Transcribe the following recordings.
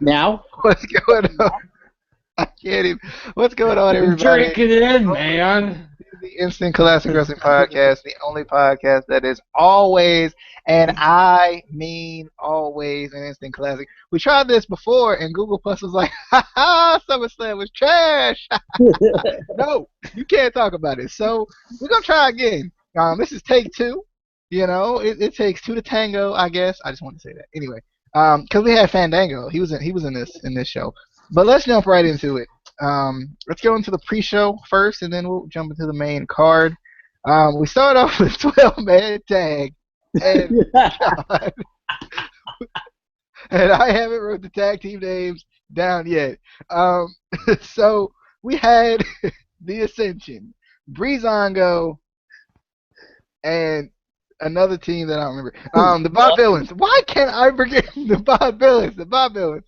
Now, What's going on? I can't even. What's going on, everybody? Drink it in, man. This is the Instant Classic Wrestling Podcast, the only podcast that is always, and I mean always, an instant classic. We tried this before, and Google Plus was like, "Ha ha, SummerSlam was trash." No, you can't talk about it. So we're gonna try again. This is take two. It takes two to tango, I guess. I just wanted to say that anyway. Because we had Fandango. He was in this show. But let's jump right into it. Let's go into the pre-show first, and then we'll jump into the main card. We start off with 12-man tag, and God, and I haven't wrote the tag team names down yet. Um, so we had the Ascension, Breezango, and another team that I don't remember. The Bob Villains. Why can't I forget the Bob Villains? The Bob Villains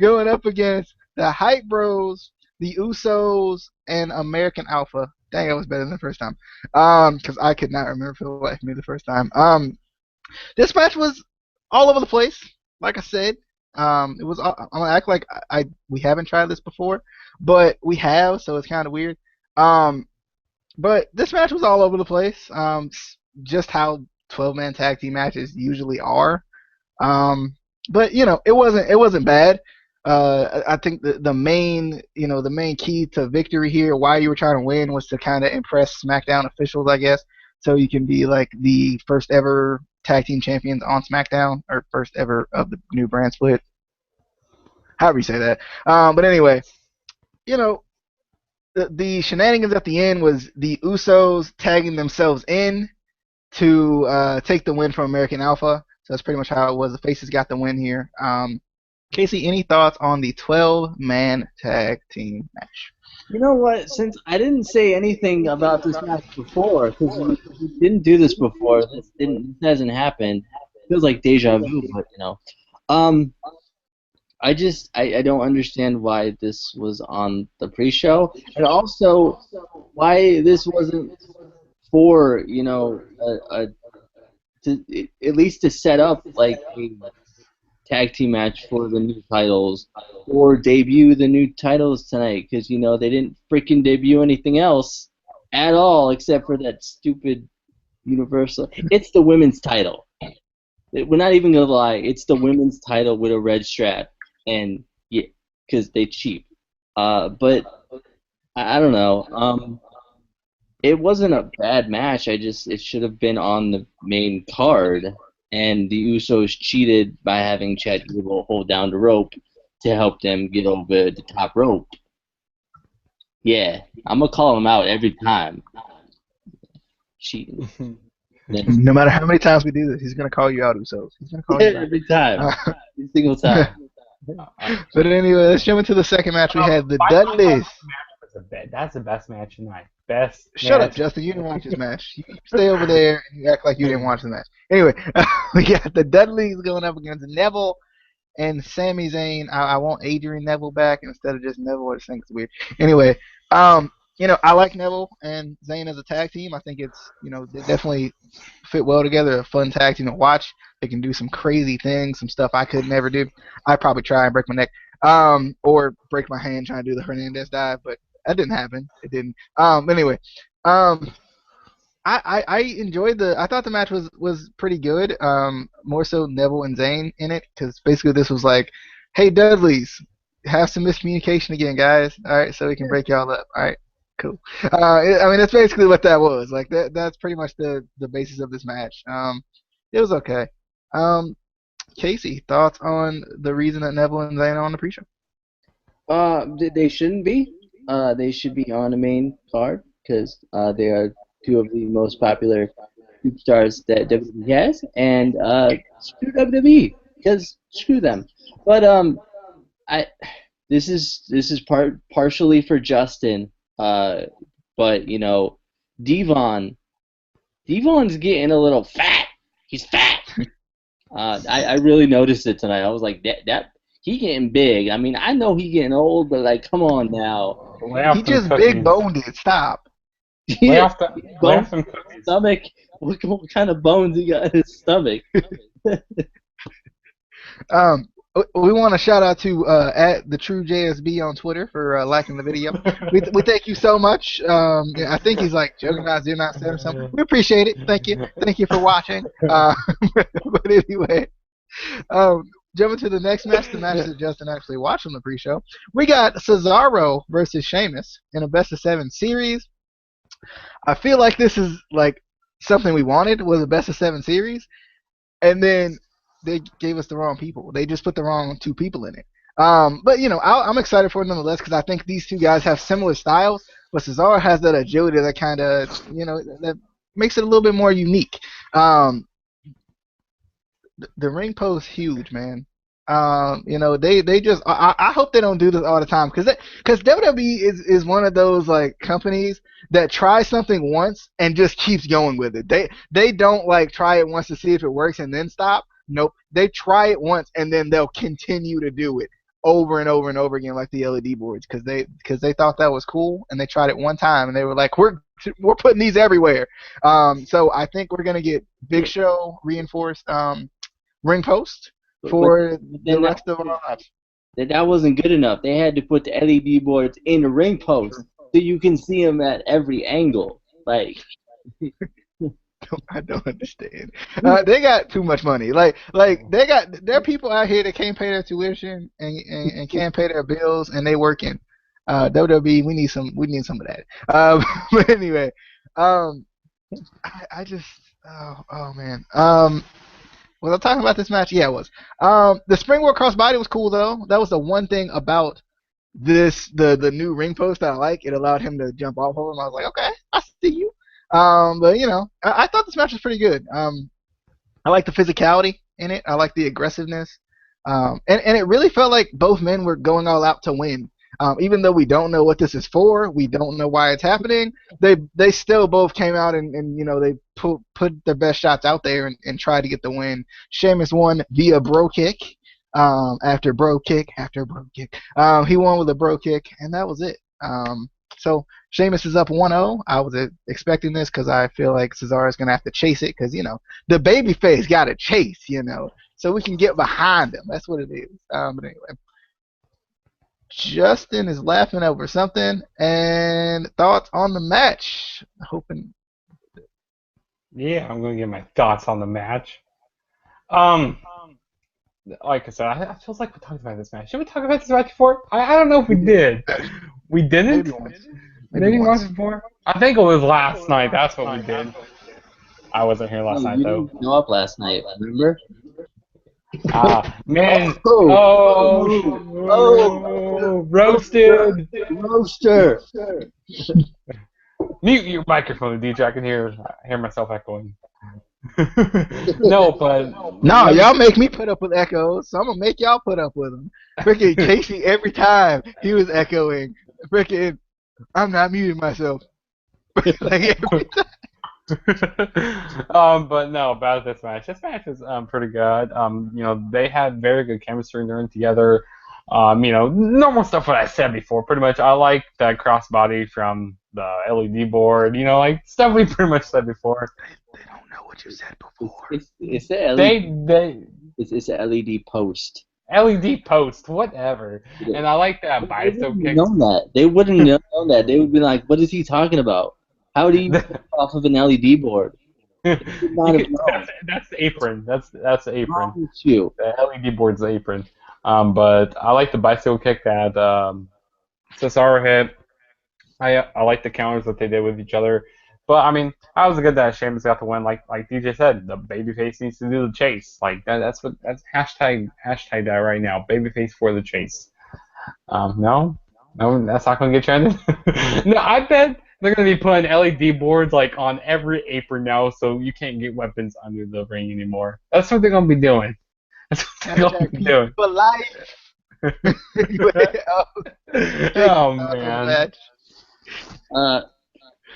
going up against the Hype Bros, the Usos, and American Alpha. Dang, that was better than the first time. Because I could not remember for the life of me the first time. This match was all over the place. Like I said, it was. I'm gonna act like we haven't tried this before, but we have, so it's kind of weird. Um, but this match was all over the place. Just how 12-man tag team matches usually are. Um, but it wasn't bad. I think the main the main key to victory here, why you were trying to win, was to kind of impress SmackDown officials, I guess, so you can be like the first ever tag team champions on SmackDown, or first ever of the new brand split, however you say that. But anyway, you know, the shenanigans at the end was the Usos tagging themselves in to take the win from American Alpha. So that's pretty much how it was. The faces got the win here. Casey, any thoughts on the 12-man tag team match? you know what? Since I didn't say anything about this match before, because we didn't do this before, this hasn't happened. Feels like deja vu, but um, I don't understand why this was on the pre-show, and also why this wasn't for at least to set up like a tag team match for the new titles or debut the new titles tonight, because they didn't freaking debut anything else at all except for that stupid universal. It's the women's title. We're not even gonna lie. It's the women's title with a red strap, and yeah, because they cheap. But I don't know. It wasn't a bad match. It should have been on the main card, and the Usos cheated by having Chad Gable hold down the rope to help them get over the top rope. Yeah, I'm gonna call him out every time. Cheating. Then- No matter how many times we do this, he's gonna call you out, Usos. He's gonna call you out. every time, Uh, every single time. but anyway, let's jump into the second match. We had the My Dudleys. match was that's the best match tonight. Best Shut up, match. Justin. You didn't watch this match. You stay over there and you act like you didn't watch the match. Anyway, we got the Dudleys going up against Neville and Sami Zayn. I want Adrian Neville back instead of just Neville. I just think it's weird. Anyway, I like Neville and Zayn as a tag team. I think they definitely fit well together. A fun tag team to watch. They can do some crazy things, some stuff I could never do. I'd probably try and break my neck, or break my hand trying to do the Hernandez dive, but that didn't happen. It didn't. Anyway, um, I enjoyed the. I thought the match was pretty good. More so Neville and Zayn in it, because basically this was like, hey Dudleys, have some miscommunication again, guys. All right, so we can break y'all up. All right, cool. I mean that's basically what that was. Like that's pretty much the basis of this match. It was okay. Um, Casey, thoughts on the reason that Neville and Zayn are on the pre-show? They shouldn't be. They should be on the main card because they are two of the most popular superstars that WWE has, and screw WWE because screw them. But I this is partially for Justin. But Devon Devon's getting a little fat. He's fat. I really noticed it tonight. I was like, that he getting big. I mean, I know he getting old, but like, come on now. Lay He off them just big cookies. boned it. Stop. Lay off the lay Bones off them in cookies. his stomach. What kind of bones he got in his stomach? Um, We want to shout out to at the True JSB on Twitter for liking the video. We thank you so much. Yeah, I think he's like Juggernauts, you're not or something. We appreciate it. Thank you for watching. But anyway, jumping to the next match, the match that Justin actually watched on the pre-show. We got Cesaro versus Sheamus in a best of 7 series. I feel like this is like something we wanted was a best of 7 series, and then they gave us the wrong people. They just put the wrong 2 people in it. But I'm excited for it nonetheless because I think these 2 guys have similar styles, but Cesaro has that agility that kind of that makes it a little bit more unique. The ring post huge, man. They just I hope they don't do this all the time because WWE is one of those like companies that tries something once and just keeps going with it. They don't like try it once to see if it works and then stop. Nope, they try it once and then they'll continue to do it over and over and over again like the LED boards because they thought that was cool and they tried it one time and they were like we're putting these everywhere. So I think we're gonna get Big Show reinforced ring post for the rest of our lives. That wasn't good enough. They had to put the LED boards in the ring post so you can see them at every angle. Like, I don't understand. They got too much money. Like there are people out here that can't pay their tuition and can't pay their bills and they working. WWE, we need some of that. But anyway, I just oh man. Was I talking about this match? Yeah, I was. The springboard crossbody was cool though. That was the one thing about the new ring post that I like. It allowed him to jump off of him. I was like, okay, I see you. But I thought this match was pretty good. I like the physicality in it. I like the aggressiveness. And it really felt like both men were going all out to win. Even though we don't know what this is for, we don't know why it's happening. They still both came out and they put their best shots out there and tried to get the win. Sheamus won via bro kick. After bro kick. He won with a bro kick, and that was it. So Sheamus is up 1-0. I was expecting this because I feel like Cesaro is going to have to chase it because, the babyface got to chase, so we can get behind him. That's what it is. But anyway. Justin is laughing over something. And thoughts on the match? Hoping. Yeah, I'm going to give my thoughts on the match. Like I said, I feels like we talked about this match. Did we talk about this match before? I don't know if we did. We didn't? Maybe once before? I think it was last night. That's what we did. I wasn't here last night, though. You didn't show up last night, remember? Man. Roasted. Roaster. Mute your microphone, DJ. I can hear myself echoing. No, but no, y'all make me put up with echoes, so I'm gonna make y'all put up with them. Freaking Casey, every time he was echoing, freaking, I'm not muting myself. Like every time. But no, about this match. This match is pretty good. They had very good chemistry during together. Normal stuff what I said before. Pretty much, I like that crossbody from the LED board. Like stuff we pretty much said before. They don't know what you said before. It's the LED. It's a LED post. LED post, whatever. Yeah. And I like that bicycle kick. They wouldn't have known that. They would be like, "What is he talking about? How do you get off of an LED board?" That's the apron. That's the apron. The LED board's the apron. But I like the bicycle kick that Cesaro hit. I like the counters that they did with each other. But I mean, I was good that Sheamus got the win. Like DJ said, the babyface needs to do the chase. Like that's hashtag that right now. Babyface for the chase. No, that's not gonna get trended. No, I bet they're gonna be putting LED boards like on every apron now, so you can't get weapons under the ring anymore. That's what they're gonna be doing. That's what they're gonna be doing. For life. Oh man.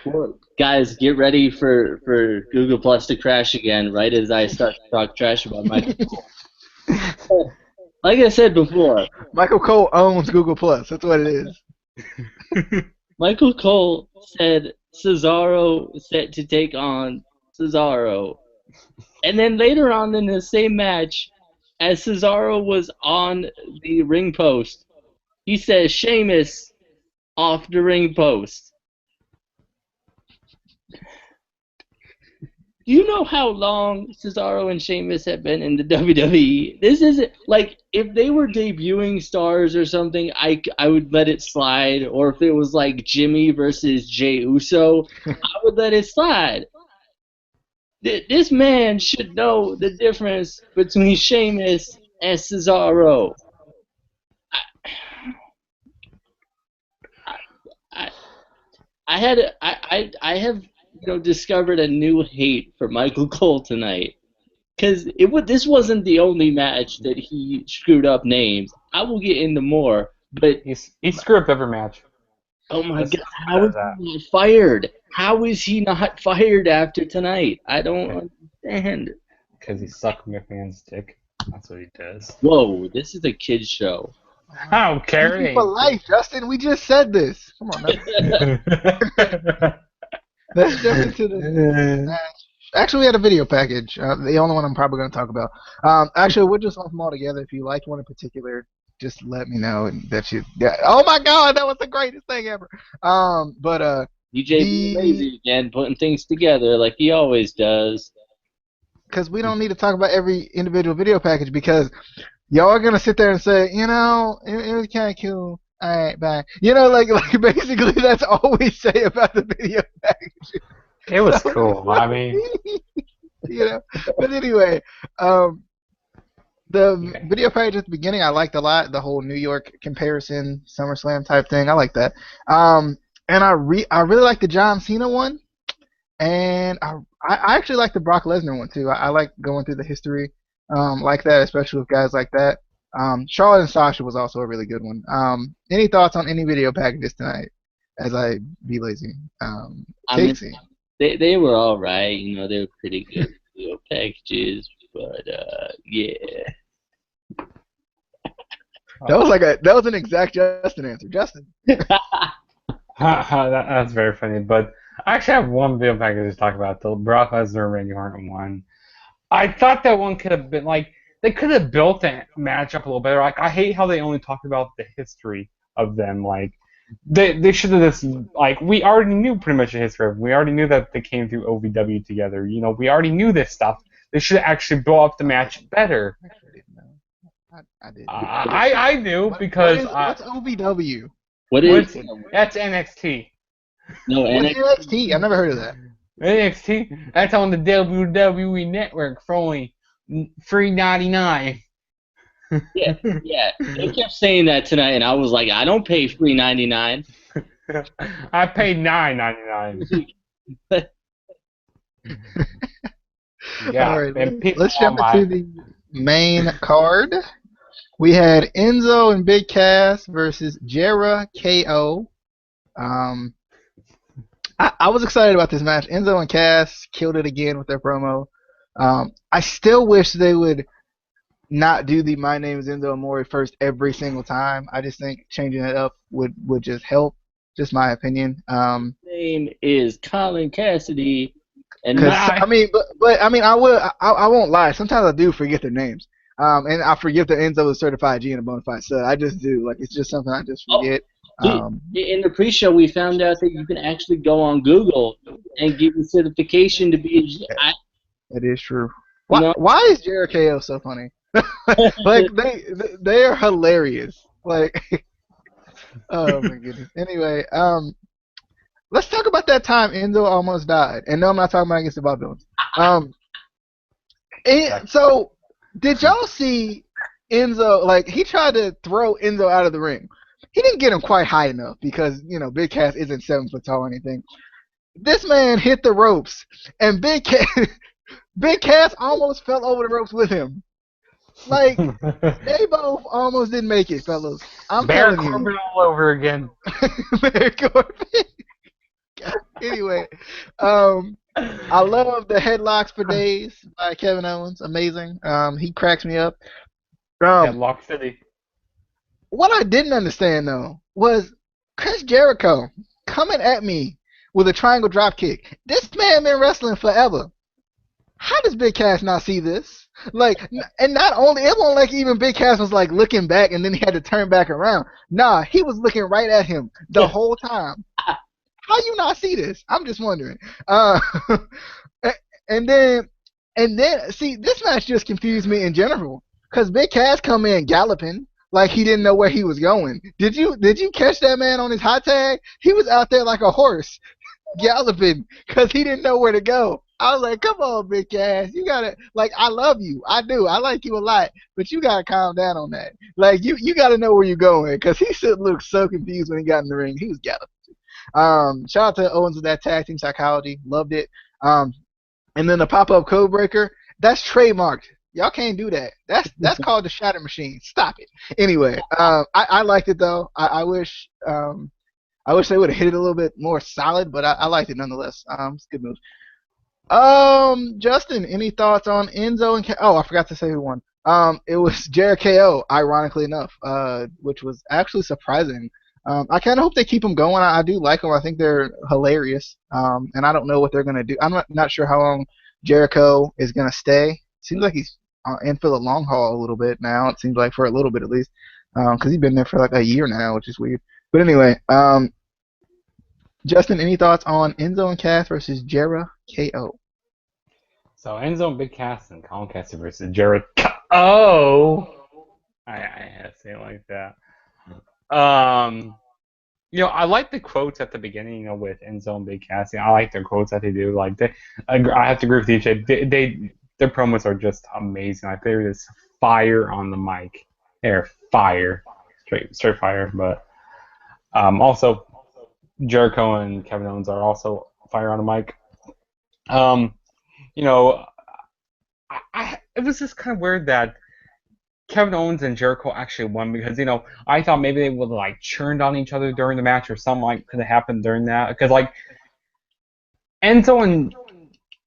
Well, guys, get ready for Google Plus to crash again, right as I start to talk trash about Michael Cole. Like I said before, Michael Cole owns Google Plus. That's what it is. Michael Cole said Cesaro set to take on Cesaro. And then later on in the same match, as Cesaro was on the ring post. He says Sheamus off the ring post. Do you know how long Cesaro and Sheamus have been in the WWE? This isn't like if they were debuting stars or something, I would let it slide. Or if it was like Jimmy versus Jey Uso, I would let it slide. This man should know the difference between Sheamus and Cesaro. I, I have discovered a new hate for Michael Cole tonight because this wasn't the only match that he screwed up names. I will get into more, but he screwed up every match. oh my God, how is he not fired? How is he not fired after tonight? I don't understand. Because he sucked McMahon's dick. That's what he does. Whoa, this is a kid's show. I don't care. For life, Justin. We just said this. Come on, man. Let's jump into the match. Actually, we had a video package. The only one I'm probably going to talk about. Actually, we'll just lump them all together. If you liked one in particular, just let me know. And that you. Yeah. Oh my God, that was the greatest thing ever. DJ being lazy again, putting things together like he always does. Because we don't need to talk about every individual video package because y'all are gonna sit there and say, it was kind of cool. All right, bye. Like basically that's all we say about the video package. It was cool. I mean, But anyway, the video package at the beginning I liked a lot. The whole New York comparison, SummerSlam type thing. I like that. And I really like the John Cena one, and I actually like the Brock Lesnar one too. I like going through the history like that, especially with guys like that. Charlotte and Sasha was also a really good one. Any thoughts on any video packages tonight? As I be lazy, Casey. They were all right. They were pretty good video packages, but yeah. That was an exact Justin answer, Justin. That's very funny. But I actually have one video package to talk about. The Brock Lesnar Randy Orton one. I thought that one could have been they could have built that match up a little better. I hate how they only talk about the history of them. They should have just we already knew pretty much the history of them. We already knew that they came through OVW together. We already knew this stuff. They should have actually built up the match better. I did. I knew because what's OVW? What is that's NXT. No, NXT. I've never heard of that. NXT. That's on the WWE Network for only $3.99. Yeah. They kept saying that tonight, and I was like, I don't pay $3.99. I paid $9.99. Yeah. All right, let's jump into the main card. We had Enzo and Big Cass versus Jericho. I was excited about this match. Enzo and Cass killed it again with their promo. I still wish they would not do the "My name is Enzo Amore" first every single time. I just think changing it up would just help. Just my opinion. Name is Colin Cassidy, and I won't lie. Sometimes I do forget their names. And I forget that Enzo is certified G and a bona fide stud. I just do. It's just something I just forget. In the pre-show, we found out that you can actually go on Google and get the certification to be a G. That is true. Why is Jericho so funny? They are hilarious. Oh my goodness. Anyway, let's talk about that time Enzo almost died. And no, I'm not talking about against the Vaudevillains. So, did y'all see Enzo? He tried to throw Enzo out of the ring. He didn't get him quite high enough because Big Cass isn't 7 foot tall or anything. This man hit the ropes, and Big Cass almost fell over the ropes with him. They both almost didn't make it, fellas. I'm telling you. Corbin all over again. Baron Corbin. Anyway, I love the headlocks for days by Kevin Owens. Amazing. He cracks me up. Headlock City. What I didn't understand though was Chris Jericho coming at me with a triangle drop kick. This man been wrestling forever. How does Big Cass not see this? Like, and not only it wasn't like even Big Cass was like looking back and then he had to turn back around. Nah, he was looking right at him the whole time. How you not see this? I'm just wondering. Uh, and then see this match just confused me in general because Big Cass come in galloping like he didn't know where he was going. Did you catch that man on his hot tag? He was out there like a horse galloping because he didn't know where to go. I was like, come on, Big Cass. You gotta like I love you. I do. I like you a lot. But you gotta calm down on that. Like you gotta know where you're going. Because he should look so confused when he got in the ring. He was galloping. Shout out to Owens with that tag team psychology. Loved it. And then the pop up code breaker, that's trademarked. Y'all can't do that. That's called the shatter machine. Stop it. Anyway, I liked it though. I wish they would have hit it a little bit more solid, but I liked it nonetheless. It's a good move. Justin, any thoughts on Enzo and oh, I forgot to say who won. It was Jericho, ironically enough, which was actually surprising. I kind of hope they keep them going. I do like them. I think they're hilarious. And I don't know what they're gonna do. I'm not sure how long Jericho is gonna stay. Seems like he's in for the long haul a little bit now. It seems like for a little bit at least, because he's been there for like a year now, which is weird. But anyway, Justin, any thoughts on Enzo and Cass versus Jera KO? So Enzo and Big Cass and Colin Cassidy versus Jericho. Oh, I had to say it like that. I like the quotes at the beginning, with Enzo and Big Cass. I like their quotes that they do. Like I have to agree with you. Their promos are just amazing. Like they're just fire on the mic. They're fire, straight fire. But also Jericho and Kevin Owens are also fire on the mic. It was just kind of weird that Kevin Owens and Jericho actually won because, I thought maybe they would have, churned on each other during the match or something could have happened during that. Because, Enzo and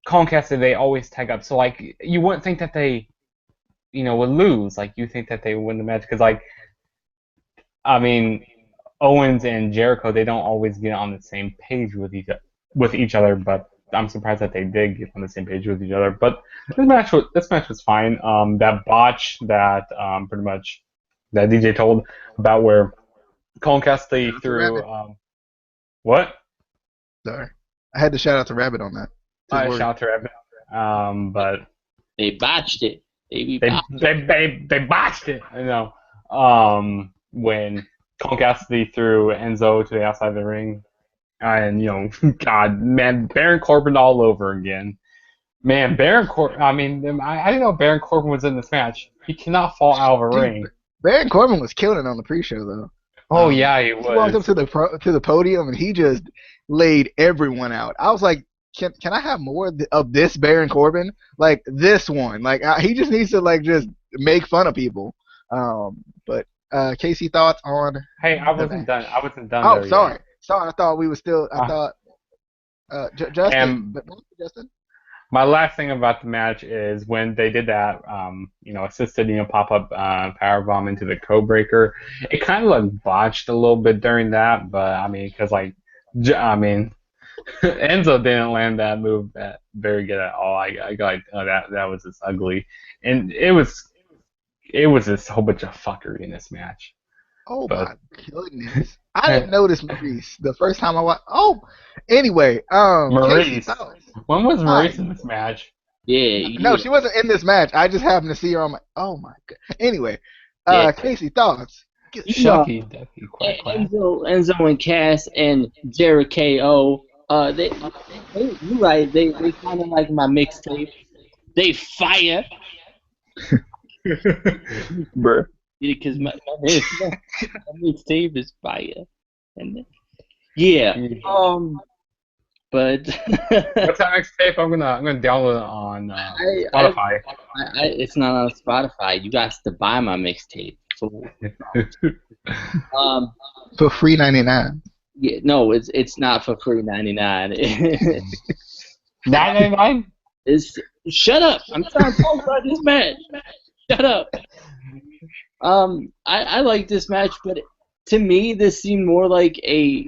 Colin Cassidy, they always tag up. So, you wouldn't think that they, would lose. You think that they would win the match. Because, Owens and Jericho, they don't always get on the same page with each other, but I'm surprised that they did get on the same page with each other. But this match was fine. That botch that pretty much that DJ told about where Colin Cassidy threw what? Sorry, I had to shout out to Rabbit on that. Shout out to Rabbit. But they botched it. They botched it. I know. When Colin Cassidy threw Enzo to the outside of the ring. And, God, man, Baron Corbin all over again. Man, Baron Corbin, I didn't know Baron Corbin was in this match. He cannot fall out of a ring. Baron Corbin was killing it on the pre-show, though. Oh, yeah, he was. He walked up to the podium, and he just laid everyone out. I was like, can I have more of this Baron Corbin? Like, this one. He just needs to, just make fun of people. But, Casey, thoughts on... Hey, I wasn't done. Oh, sorry. Yet. Sorry, I thought we were still. Justin. But Justin. My last thing about the match is when they did that, assisted, pop-up powerbomb into the code breaker. It kind of botched a little bit during that, but because Enzo didn't land that move that very good at all. I got that was just ugly, and it was just a whole bunch of fuckery in this match. Oh my goodness! I didn't notice Maurice the first time I watched. Oh, anyway, Maurice. When was Maurice in this match? Yeah. No, she wasn't in this match. I just happened to see her on my. Oh my god. Anyway, Casey, thoughts? Shucky, Ducky, Enzo and Cass and Jericho. You're right. They kind of like my mixtape. They fire. Bruh. Because my mixtape is fire. And yeah. But what's that mixtape? I'm gonna download it on Spotify. It's not on Spotify. You got to buy my mixtape. For free 99. Yeah, no, it's not for free 99. 9.99? Shut up! I'm trying to talk about this match. Shut up. I like this match, but to me, this seemed more like a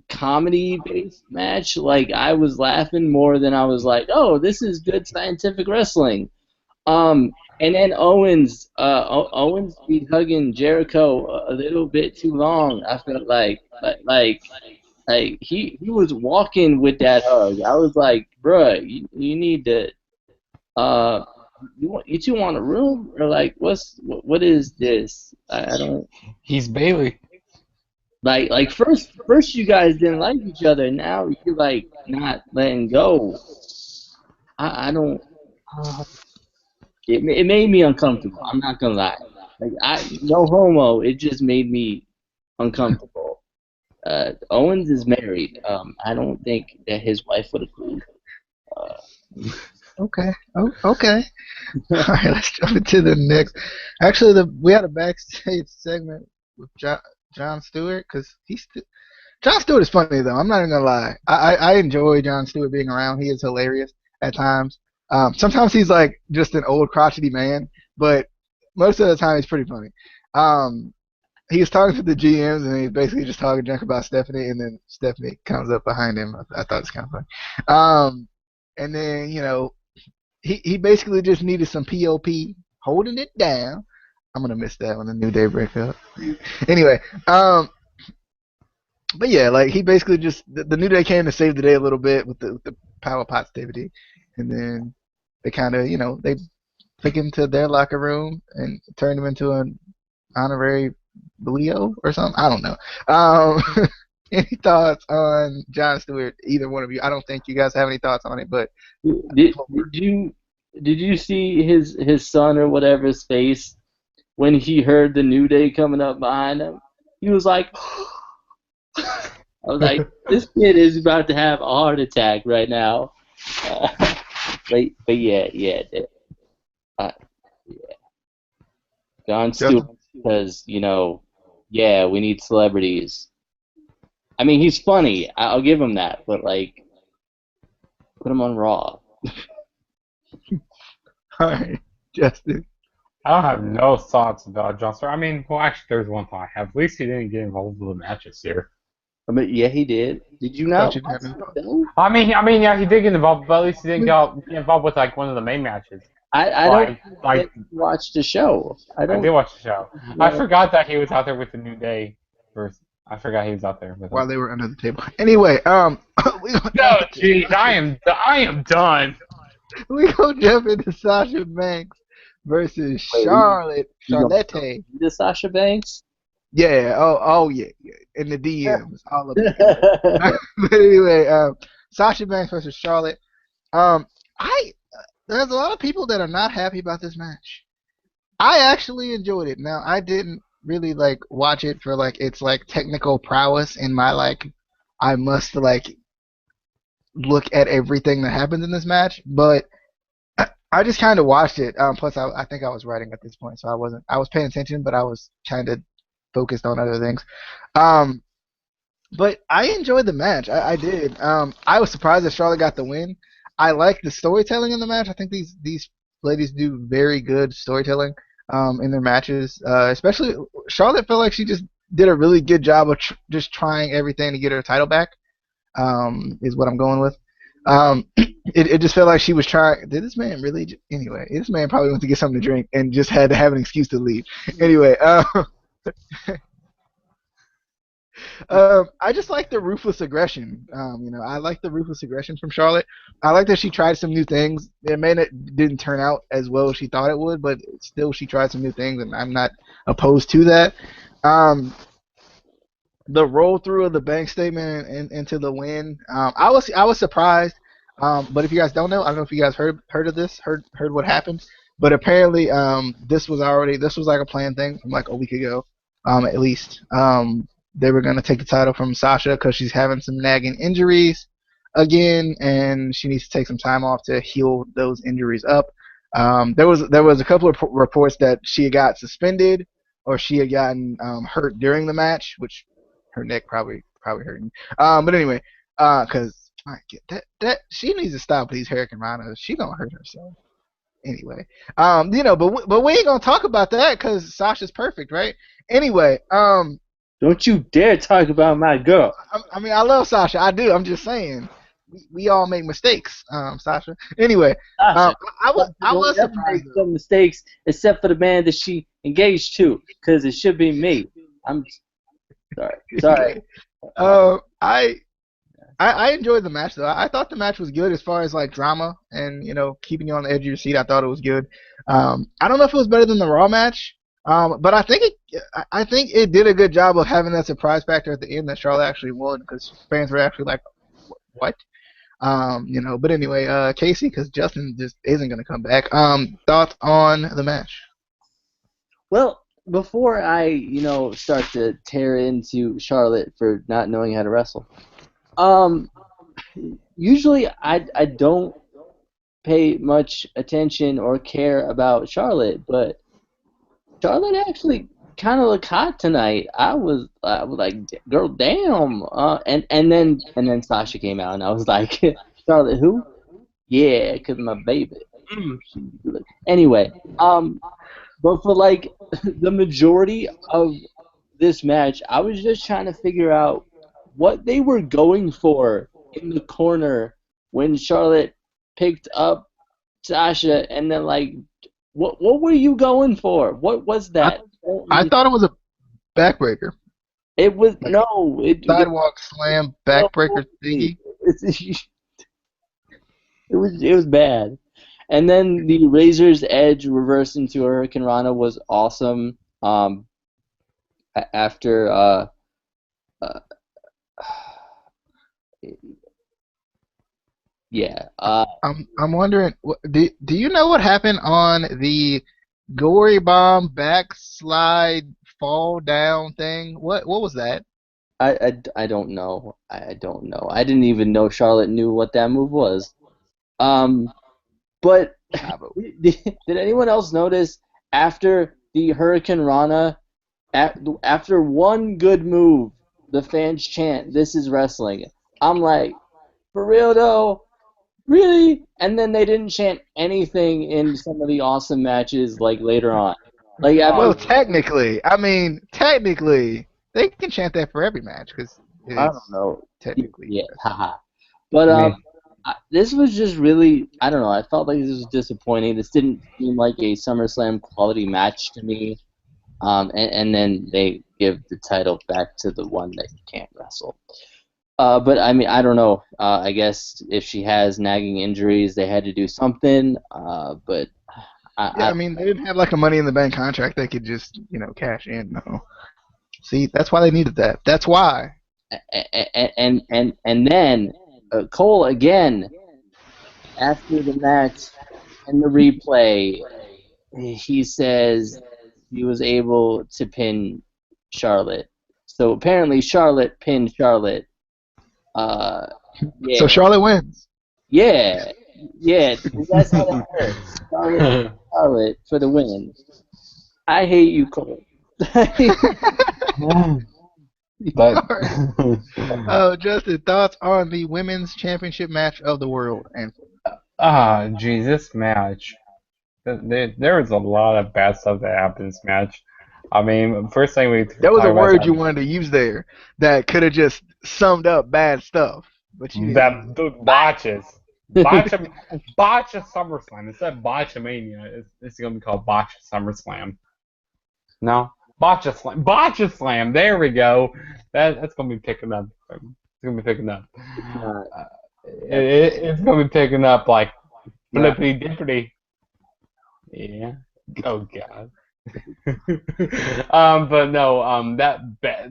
comedy-based match. I was laughing more than I was like, oh, this is good scientific wrestling. And then Owens be hugging Jericho a little bit too long. I felt like he was walking with that hug. I was like, bruh, you need to uh you two want a room or like what is this? I don't He's Bailey. like first you guys didn't like each other. Now you're like not letting go. I don't. It made me uncomfortable. I'm not gonna lie. Like no homo. It just made me uncomfortable. Owens is married. I don't think that his wife would approve. Uh, Okay. Oh, okay. All right, let's jump into the next. Actually, we had a backstage segment with John Stewart because John Stewart is funny though. I'm not even gonna lie. I enjoy John Stewart being around. He is hilarious at times. Sometimes he's like just an old crotchety man, but most of the time he's pretty funny. Um, he was talking to the GMs and he's basically just talking junk about Stephanie, and then Stephanie comes up behind him. I thought it was kind of funny. And then he basically just needed some POP holding it down. I'm gonna miss that when the New Day break up. Anyway, but yeah, like he basically just the New Day came to save the day a little bit with the power positivity, and then they kind of they took him to their locker room and turned him into an honorary Leo or something. I don't know. Any thoughts on John Stewart? Either one of you? I don't think you guys have any thoughts on it, but did you see his son or whatever's face when he heard the New Day coming up behind him? He was like, I was like, this kid is about to have a heart attack right now. Uh, but yeah, uh, John Stewart, Justin. because yeah, we need celebrities. I mean, he's funny. I'll give him that, but like, put him on Raw. All right, Justin. I don't have no thoughts about John Cena. I mean, well, actually, there's one thought I have. At least he didn't get involved with the matches here. I mean, yeah, he did. Did you I thought not you watch didn't have the show? Yeah, he did get involved, but at least he didn't get involved with like one of the main matches. I don't Like, think that like you watched the show. I I did don't. watch the show. I Yeah. forgot that he was out there with the New Day. First, I forgot he was out there with while them. they were under the table. Anyway, we gonna jump No, into jeez, I am done. we gonna jump into Sasha Banks versus Wait, we gonna Charlotte. the Sasha Banks? Yeah. Oh yeah. Yeah. In the DMs, all up in there. But anyway, Sasha Banks versus Charlotte. I there's a lot of people that are not happy about this match. I actually enjoyed it. Now I didn't really like watch it for like its like technical prowess in my like I must like look at everything that happens in this match, but I just kind of watched it. Plus, I think I was writing at this point, so I wasn't. I was paying attention, but I was kind of focused on other things. Um, but I enjoyed the match. I did. I was surprised that Charlotte got the win. I like the storytelling in the match. I think these ladies do very good storytelling in their matches. Especially Charlotte felt like she just did a really good job of just trying everything to get her title back. Is what I'm going with. It just felt like she was trying. Did this man really? Anyway, this man probably went to get something to drink and just had to have an excuse to leave. Anyway, I just like the ruthless aggression. I like the ruthless aggression from Charlotte. I like that she tried some new things. It may not didn't turn out as well as she thought it would, but still she tried some new things, and I'm not opposed to that. The roll through of the bank statement and into the win. I was surprised. But if you guys don't know, I don't know if you guys heard of this, heard what happened. But apparently, this was like a planned thing from like a week ago, at least. They were gonna take the title from Sasha because she's having some nagging injuries again, and she needs to take some time off to heal those injuries up. There was a couple of reports that she had got suspended or she had gotten hurt during the match, which her neck probably hurting. But anyway, because that she needs to stop these Hurricane Rhinos. She gonna hurt herself anyway. But we ain't gonna talk about that because Sasha's perfect, right? Anyway, Don't you dare talk about my girl. I mean I love Sasha, I do. I'm just saying. we all make mistakes, Sasha. Anyway, um, Sasha. I Don't was ever surprised make though. some mistakes except for the man that she engaged to, because it should be me. I'm sorry. Sorry. Anyway, uh, I I enjoyed the match though. I thought the match was good as far as like drama and keeping you on the edge of your seat. I thought it was good. I don't know if it was better than the Raw match, but I think it did a good job of having that surprise factor at the end that Charlotte actually won because fans were actually like, what? But anyway, Casey, because Justin just isn't gonna come back. Thoughts on the match? Well, before I, start to tear into Charlotte for not knowing how to wrestle, um, usually I don't pay much attention or care about Charlotte, but Charlotte actually kind of looked hot tonight. I was like, girl, damn. And then Sasha came out, and I was like, Charlotte, who? Yeah, 'cause my baby. She good. Anyway, but for like the majority of this match, I was just trying to figure out what they were going for in the corner when Charlotte picked up Sasha, and then like, what were you going for? What was I that? I don't I thought it was a backbreaker, It was like no, it sidewalk slam no, backbreaker thingy. it was bad. And then the Razor's Edge reverse into a Hurricane Rana was awesome. After uh yeah, I'm wondering, do you know what happened on the Gory Bomb backslide fall down thing? What was that? I don't know. I don't know. I didn't even know Charlotte knew what that move was. Um, but Chavo. did anyone else notice after the Hurricane Rana, after one good move, the fans chant, "This is wrestling." I'm like, for real though, really? And then they didn't chant anything in some of the awesome matches like later on. Like Oh, after, Well, technically, they can chant that for every match because it I don't is know, technically yeah, wrestling. haha. But I mean, this was just really, I don't know. I felt like this was disappointing. This didn't seem like a SummerSlam quality match to me. And then they give the title back to the one that can't wrestle. But I mean, I don't know. I guess if she has nagging injuries, they had to do something. But Yeah, I, I mean they didn't have like a Money in the Bank contract they could just cash in. No, see, that's why they needed that. That's why. and then Cole again after the match and the replay, he says he was able to pin Charlotte. So apparently Charlotte pinned Charlotte. Uh, So yeah, Charlotte wins. yeah, yeah. That's how that works. Charlotte, Charlotte for the win. I hate you, Cole. but All right. Oh, Justin, thoughts on the women's championship match of the world? And geez, this match. There was a lot of bad stuff that happened in this match. I mean, first thing we that was talk a about is word you wanted to use there that could have just summed up bad stuff, but you didn't use that it. the botches. Botch of SummerSlam. Instead of Botchamania, it's gonna be called Botch of SummerSlam. No, Botcha Slam. There we go. That's gonna be picking up. It's gonna be picking up. Uh, It's gonna be picking up like no, flippity dippity. Yeah. Oh god. But no,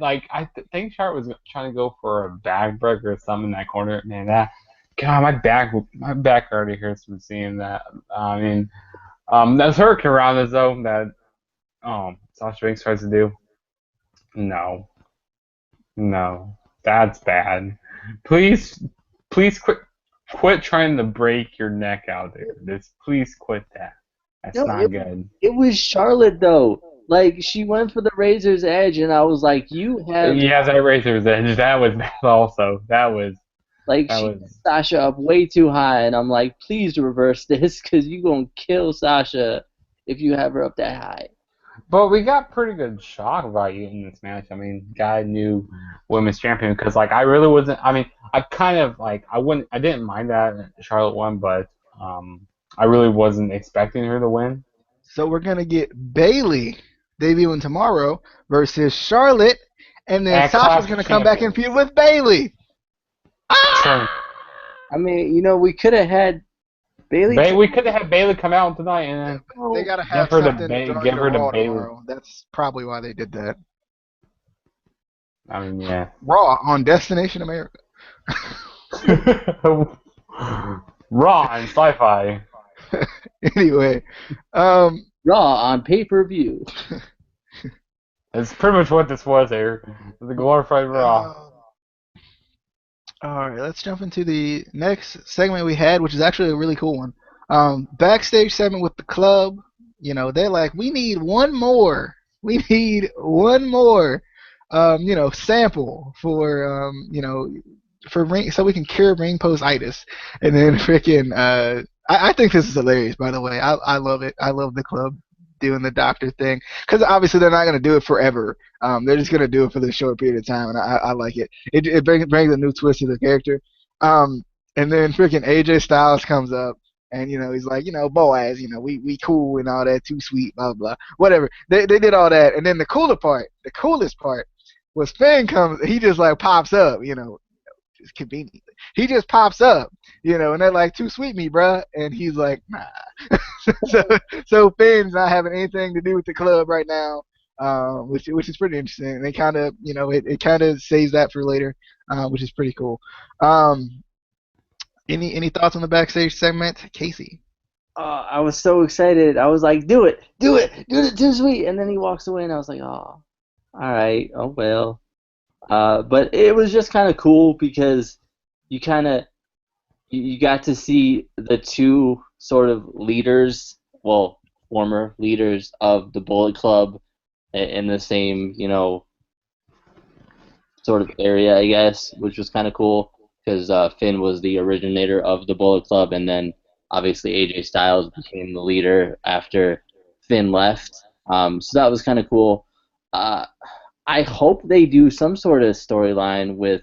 like think Chart was trying to go for a back breaker or something in that corner. Man, that God, my back already hurts from seeing that. I mean, that's Hurricane around us though. That Sasha Banks tries to do. No, no, that's bad. Please, please quit trying to break your neck out there. Please quit that. That's no, not good. it was Charlotte though. Like she went for the Razor's Edge, and I was like, you have Yeah, that Razor's Edge. That was bad also. like That she set was. Sasha up way too high, and I'm like, please reverse this, because you gonna kill Sasha if you have her up that high. But we got pretty good shock value in this match. I mean, got a new women's champion because like I really wasn't. I mean, I kind of like I didn't mind that Charlotte won, but I really wasn't expecting her to win. So we're gonna get Bailey debuting tomorrow versus Charlotte, and then And Sasha's Clash of gonna come back and Champions. feud with Bailey. True. I mean, we could have had Bailey. We could have had Bailey come out tonight and Yeah, then they gotta give have her the something going give to her the Raw Bailey. tomorrow. That's probably why they did that. I mean, yeah. Raw on Destination America. Raw and sci-fi. Anyway, Raw on pay-per-view. It's pretty much what this was here. The glorified Raw. all right, let's jump into the next segment we had, which is actually a really cool one. Backstage segment with the club. They're like, we need one more. We need one more, sample for ring, so we can cure ring post-itis. And then freaking, I think this is hilarious, by the way. I love it. I love the club doing the doctor thing because obviously they're not going to do it forever. They're just going to do it for this short period of time, and I like it. It brings a new twist to the character. And then freaking AJ Styles comes up. And he's like, Boaz, we cool and all that, too sweet, blah blah blah, whatever. They did all that, and then the coolest part was Finn comes, he just like pops up, just conveniently. He just pops up, and they're like, too sweet me, bruh, and he's like, nah. so Finn's not having anything to do with the club right now, which is pretty interesting. And they kind of, it kind of saves that for later, which is pretty cool. Any thoughts on the backstage segment, Casey? I was so excited. I was like, do it, too sweet. And then he walks away, and I was like, oh, all right, oh well. But it was just kind of cool because you got to see the two sort of leaders, well, former leaders of the Bullet Club in the same, sort of area, I guess, which was kind of cool because Finn was the originator of the Bullet Club, and then obviously AJ Styles became the leader after Finn left. So that was kind of cool. I hope they do some sort of storyline with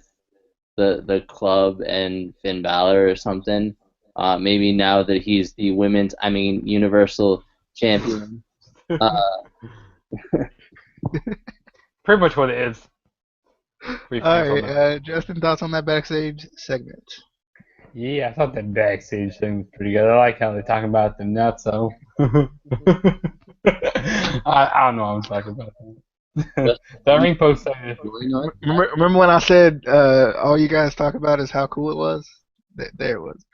the club and Finn Balor or something. Maybe now that he's the Universal Champion. Pretty much what it is. All right, Justin, thoughts on that backstage segment? Yeah, I thought that backstage thing was pretty good. I like how they're talking about the nuts, though. I don't know what I'm talking about. That ring post segment. Remember when I said all you guys talk about is how cool it was? There it was.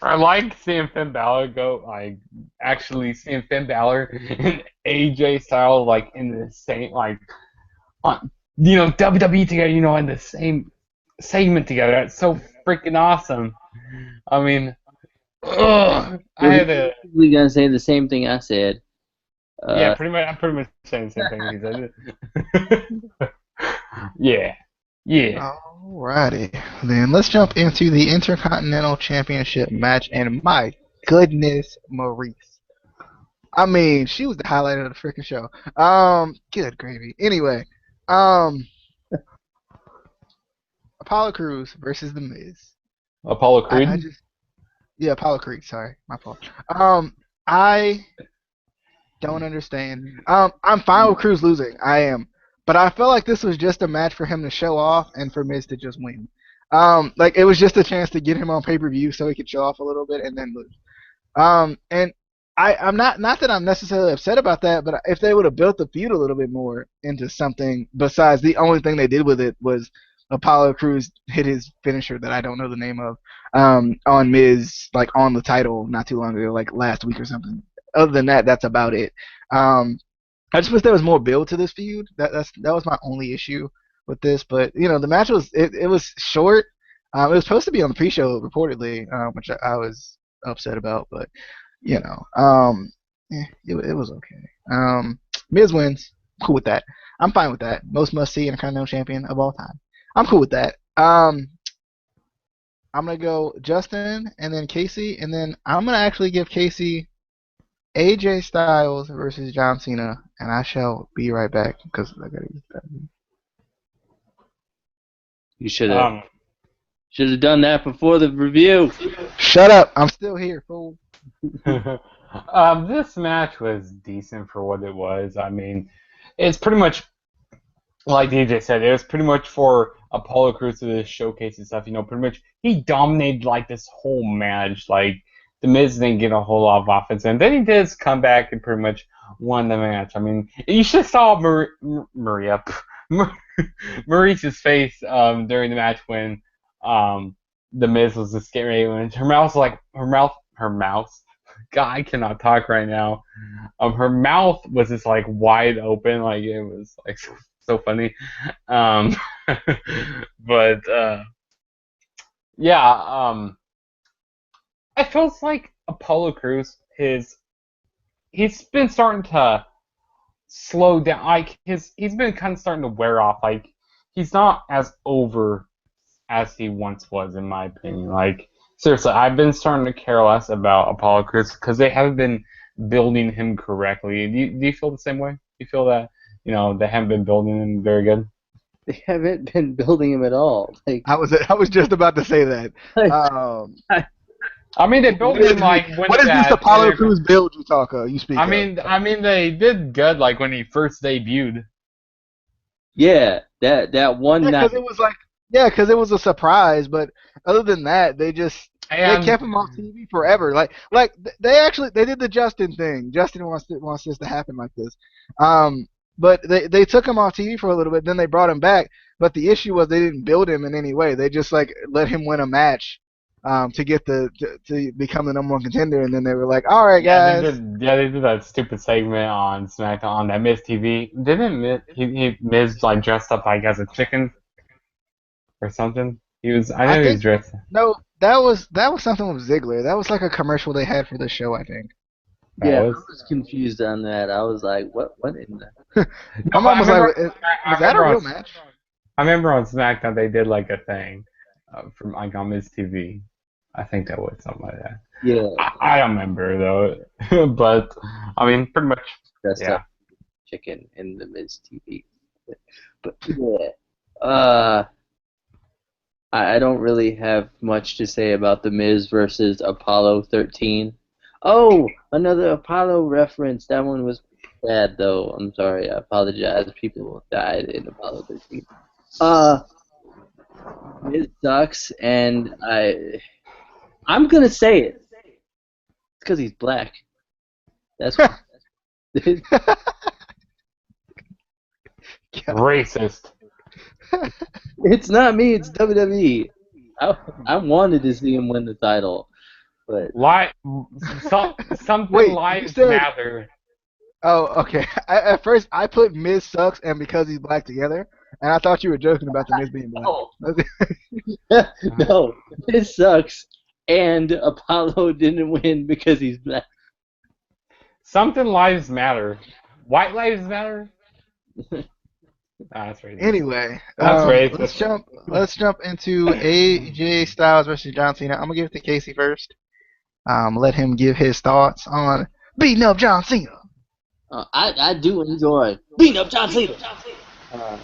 I like seeing Finn Balor go, like, actually seeing Finn Balor and AJ Styles, like, in the same, like, WWE together, in the same segment together. That's so freaking awesome. I mean, I had to. You're gonna say the same thing I said. Yeah, pretty much. I'm pretty much saying the same thing he said. Yeah. Alrighty, then let's jump into the Intercontinental Championship match. And my goodness, Maurice. I mean, she was the highlight of the freaking show. Good gravy. Anyway, Apollo Crews versus The Miz. Apollo Creed. Yeah, Apollo Creed. Sorry, my fault. I don't understand. I'm fine with Crews losing. I am. But I felt like this was just a match for him to show off and for Miz to just win. Like it was just a chance to get him on pay-per-view so he could show off a little bit and then lose. And I'm not that I'm necessarily upset about that, but if they would have built the feud a little bit more into something besides the only thing they did with it was Apollo Crews hit his finisher that I don't know the name of on Miz, like on the title not too long ago, like last week or something. Other than that, that's about it. I just wish there was more build to this feud. That was my only issue with this. But the match was it was short. It was supposed to be on the pre-show reportedly, which I was upset about. But it was okay. Miz wins. Cool with that. I'm fine with that. Most must see Intercontinental Champion of all time. I'm cool with that. I'm gonna go Justin and then Casey, and then I'm gonna actually give Casey AJ Styles versus John Cena, and I shall be right back because I gotta use that. You should Um, have done that before the review. Shut up! I'm still here, fool. this match was decent for what it was. I mean, it's pretty much like DJ said. It was pretty much for Apollo Crews to showcase and stuff. Pretty much he dominated like this whole match. Like the Miz didn't get a whole lot of offense, and then he did his comeback and pretty much won the match. I mean, you should have saw Maria Maurice's face during the match when the Miz was just getting ready. When her mouth was like her mouth. God, I cannot talk right now. Her mouth was just like wide open, like it was like so funny. Um, but yeah, it feels like Apollo Crews. He's been starting to slow down. Like he's been kind of starting to wear off. Like he's not as over as he once was, in my opinion. Like seriously, I've been starting to care less about Apollo Crews because they haven't been building him correctly. Do you feel the same way? Do you feel that they haven't been building him very good? They haven't been building him at all. Like, I was just about to say that. Um, I mean, they built what is, him like when what is this that. Apollo Crews build you speak I of? mean, they did good like when he first debuted. yeah, that one Yeah, night. because it was like because it was a surprise. But other than that, they And kept him on TV forever. They did the Justin thing. Justin wants this to happen like this. But they took him off TV for a little bit. Then they brought him back. But the issue was they didn't build him in any way. They just like let him win a match. To get to become the number one contender, and then they were like, "All right, yeah, guys." they did that stupid segment on SmackDown on that Miz TV. Didn't Miz like dressed up like as a chicken or something? I I know he was think dressed. no, that was something with Ziggler. That was like a commercial they had for the show, I think. That Yeah, I was. was confused on that. I was like, what in the? My No, but mom was like, "Was that a real match?" I remember on SmackDown they did like a thing from like on Miz TV. I think that was something like that. Yeah, I don't remember though, but I mean, pretty much, dressed yeah. up chicken in the Miz TV. But yeah, uh, I don't really have much to say about the Miz versus Apollo 13. Oh, another Apollo reference. That one was bad though. I'm sorry. I apologize. People died in Apollo 13. Uh, Miz sucks, and I'm gonna say it. It's because he's black. That's what. Racist. It's not me. It's WWE. I wanted to see him win the title, but Lie, something Wait, you lives said? matter. Oh, okay. At first, I put Miz sucks and because he's black together, and I thought you were joking about the Miz being black. no, no, this sucks. And Apollo didn't win because he's black. Something lives matter. White lives matter. That's racist. Anyway, That's let's racist. jump. Let's jump into AJ Styles versus John Cena. I'm gonna give it to Casey first. Let him give his thoughts on beating up John Cena. I do enjoy beating up John Cena. Uh,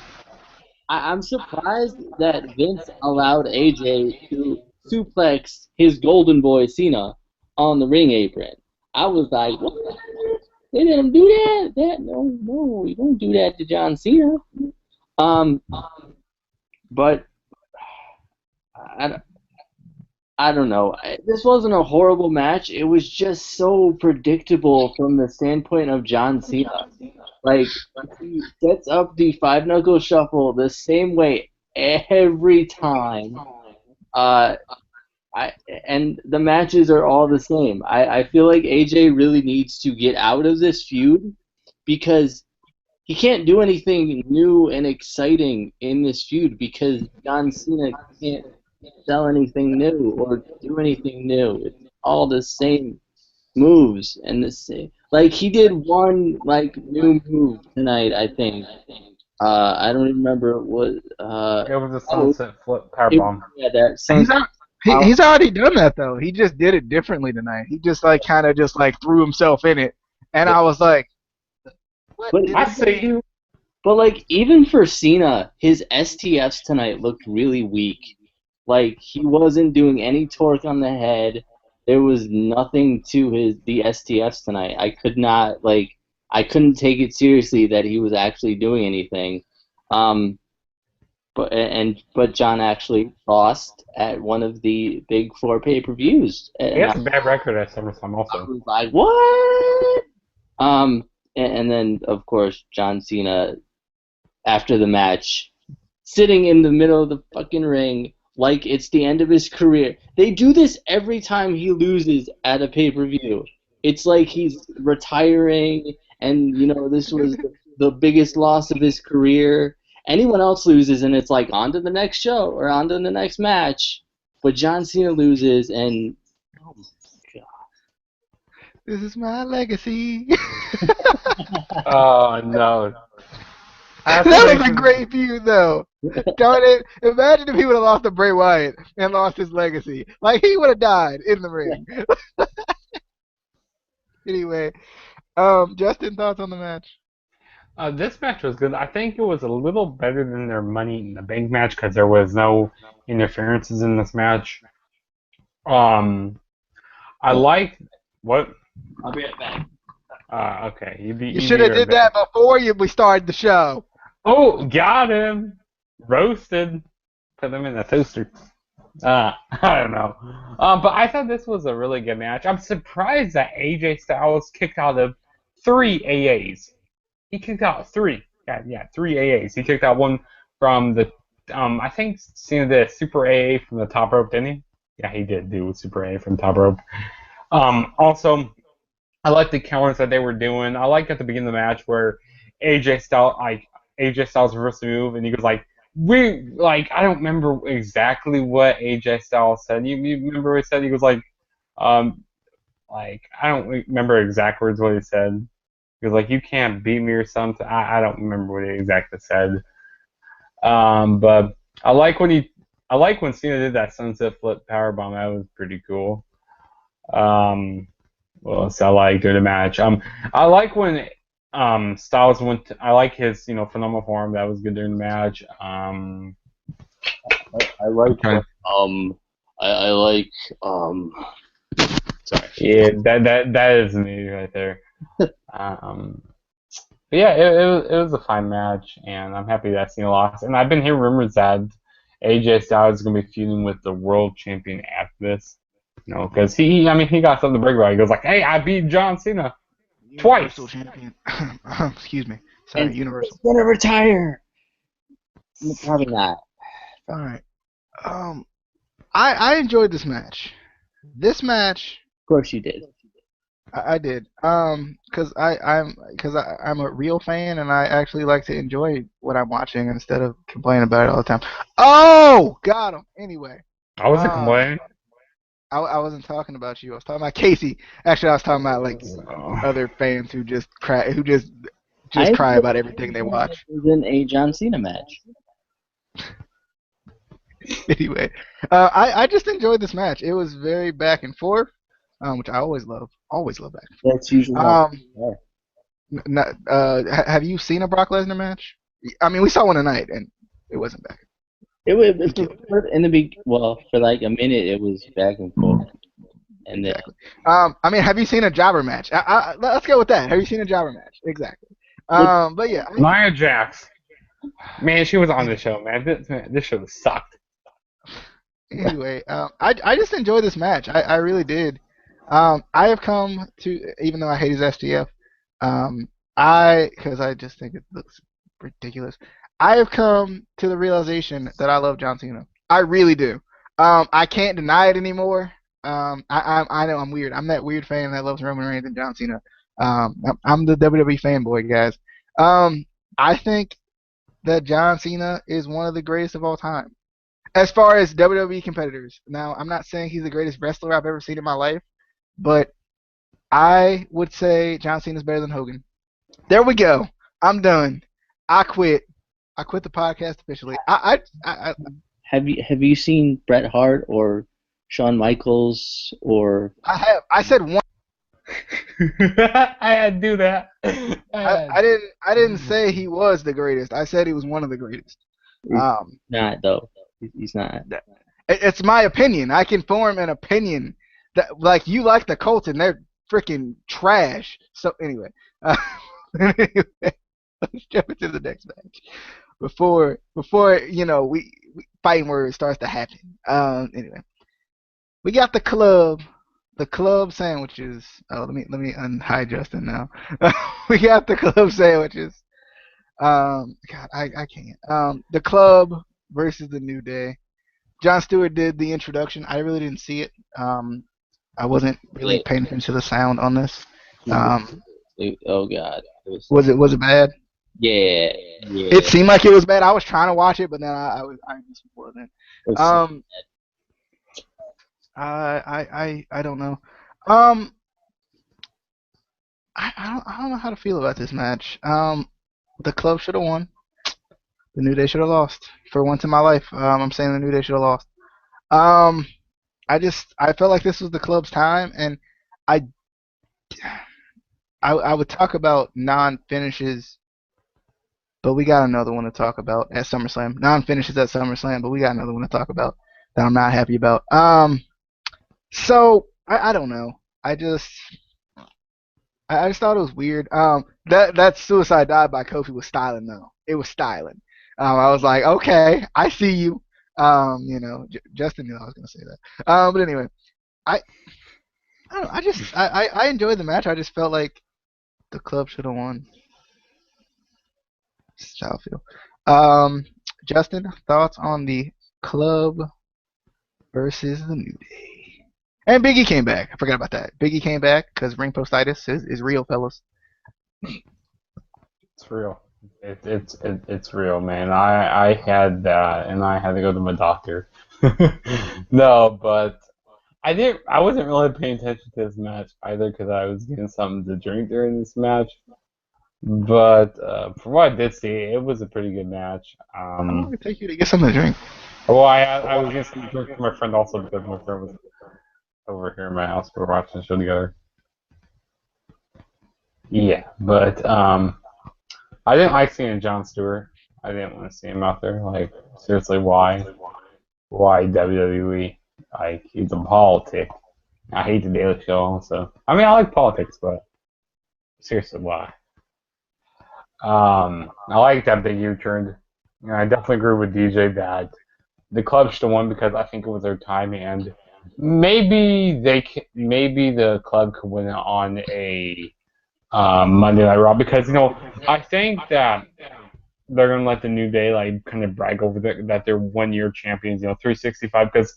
I'm surprised that Vince allowed AJ to suplex his golden boy Cena on the ring apron. I was like, what? They didn't do that. No, you don't do that to John Cena. Um, but I, I don't know. This wasn't a horrible match. It was just so predictable from the standpoint of John Cena. Like, he sets up the five knuckle shuffle the same way every time. Uh, and the matches are all the same. I feel like AJ really needs to get out of this feud because he can't do anything new and exciting in this feud because John Cena can't sell anything new or do anything new. It's all the same moves and the same. Like he did one like new move tonight, I think. I don't even remember what. It was a Oh, sunset flip power bomb. yeah, that He's sunset out. How He's already done that though. He just did it differently tonight. He just like kind of just like threw himself in it, and I was like, what but did I it see mean? you. but like even for Cena, his STFs tonight looked really weak. Like he wasn't doing any torque on the head. There was nothing to the STFs tonight. I couldn't take it seriously that he was actually doing anything. Um, but John actually lost at one of the big four pay-per-views, He and has a bad record at SummerSlam I also. was like, what? And then of course John Cena after the match, sitting in the middle of the fucking ring like it's the end of his career. They do this every time he loses at a pay-per-view. It's like he's retiring, and this was the biggest loss of his career. Anyone else loses, and it's like on to the next show or on to the next match. But John Cena loses, and oh my god. This is my legacy. Oh no. That's what That they was a should. great feud though. Darn it! Imagine if he would have lost to Bray Wyatt and lost his legacy. Like he would have died in the ring. Anyway, Justin, thoughts on the match? This match was good. I think it was a little better than their Money in the Bank match because there was no interferences in this match. Um, I Oh, liked what? I'll be right back. Okay, You you should be have right did back. that before we started the show. Oh, got him! Roasted. Put him in the toaster. I don't know. But I thought this was a really good match. I'm surprised that AJ Styles kicked out of three AAs. He kicked out three. Yeah, three AAs. He kicked out one from the, I think, seen the Super AA from the top rope, didn't he? Yeah, he did do Super AA from the top rope. Also, I like the counters that they were doing. I like at the beginning of the match where AJ Styles reversed the move, and he goes like, "We like." I don't remember exactly what AJ Styles said. You remember what he said? He was um, like I don't remember exact words what he said. He was like, "You can't beat me" or something. I don't remember what he exactly said. But I like when he, I like when Cena did that sunset flip powerbomb. That was pretty cool. Um, what else I like during the match? I like when Styles went. I like his phenomenal form. That was good during the match. I like Trying what I like um sorry. yeah, that is me right there. Um, but yeah, it was a fine match, and I'm happy that Cena lost. And I've been hearing rumors that AJ Styles is gonna be feuding with the world champion after this. Because I mean, he got something to brag about. He goes like, "Hey, I beat John Cena Universal twice." champion. Excuse me. And Sorry, Universal. he's gonna retire. Probably not. All right. Um, I enjoyed this match. This match, Of course you did. I did. I'm a real fan and I actually like to enjoy what I'm watching instead of complaining about it all the time. Oh, got him. Anyway, I wasn't um, complaining. I wasn't talking about you. I was talking about Casey. Actually, I was talking about like Oh. other fans who just cry, who just I cry enjoyed about everything they anything that watch. was in a John Cena match. Anyway, I just enjoyed this match. It was very back and forth, which I always love. Always love back and forth. That's usually how Um, they are. have you seen a Brock Lesnar match? I mean, we saw one tonight, and it wasn't back. It was He killed it. in the well, for like a minute it was back and forth, and then Exactly. I mean, have you seen a jobber match? Let's go with that. Have you seen a jobber match? Exactly. which But yeah. Nia Jax. Man, she was on the show, man. This show sucked. Anyway, I just enjoyed this match. I really did. I have come to, even though I hate his STF, because I just think it looks ridiculous. I have come to the realization that I love John Cena. I really do. I can't deny it anymore. I know I'm weird. I'm that weird fan that loves Roman Reigns and John Cena. I'm the WWE fanboy, guys. I think that John Cena is one of the greatest of all time. As far as WWE competitors, now I'm not saying he's the greatest wrestler I've ever seen in my life, but I would say John Cena's better than Hogan. There we go. I'm done. I quit. I quit the podcast officially. have you seen Bret Hart or Shawn Michaels or I said one. I had to do that. I had I didn't say he was the greatest. I said he was one of the greatest. he's Um, not though. He's not. it's my opinion. I can form an opinion that like you like the Colts and they're freaking trash. So anyway, anyway, let's jump into the next match before we fighting words starts to happen. Anyway, we got the club sandwiches. Oh, let me unhide Justin now. We got the club sandwiches. God, I can't. The club versus the New Day. John Stewart did the introduction. I really didn't see it. I wasn't really Yeah, paying attention to the sound on this. he- oh God, Was it bad? yeah, It yeah. seemed like it was bad. I was trying to watch it, but then I just wasn't. It's, Um, I don't know. Um, I don't know how to feel about this match. The club should have won. The New Day should have lost. For once in my life, I'm saying the New Day should have lost. Um, I felt like this was the club's time, and I I would talk about non-finishes, but we got another one to talk about at SummerSlam. Non-finishes at SummerSlam, but we got another one to talk about that I'm not happy about. So I don't know. I just thought it was weird. That suicide dive by Kofi was styling though. It was styling. I was like, okay, I see you. Justin knew I was gonna say that. But anyway, I I don't know. I enjoyed the match. I just felt like the club should have won. That's how I feel. Justin, thoughts on the club versus the New Day? And Biggie came back. I forgot about that. Biggie came back because ring postitis is real, fellas. It's real. It's real, man. I had that, and I had to go to my doctor. No, but I wasn't really paying attention to this match either because I was getting something to drink during this match. But from what I did see, it was a pretty good match. How long did it take you to get something to drink? Well, I was getting some drink for my friend also because my friend was over here in my house. We were watching the show together. Yeah, but I didn't like seeing Jon Stewart. I didn't want to see him out there. Like, seriously, why? Why WWE? Like, he's a politic. I hate the Daily Show also. I mean, I like politics, but seriously, why? I like that Big U turned. I definitely agree with DJ that the club should have won because I think it was their time, and maybe the club could win it on a Monday Night Raw because I think that they're gonna let the New Day like kind of brag over that they're 1 year champions, 365 because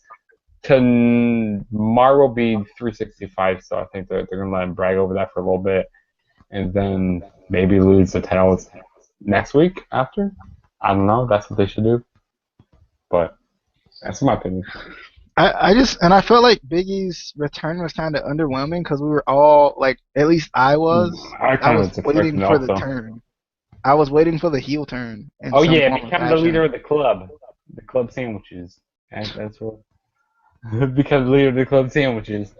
tomorrow will be 365, so I think they're gonna let them brag over that for a little bit, and then maybe lose the titles next week after. I don't know. That's what they should do, but that's my opinion. I felt like Biggie's return was kind of underwhelming because we were all like, at least I was. I I kind of was was expecting waiting that for the also. turn. I was waiting for the heel turn in Oh some yeah, form of become the leader fashion. of the club sandwiches. That's what. Become the leader of the club sandwiches.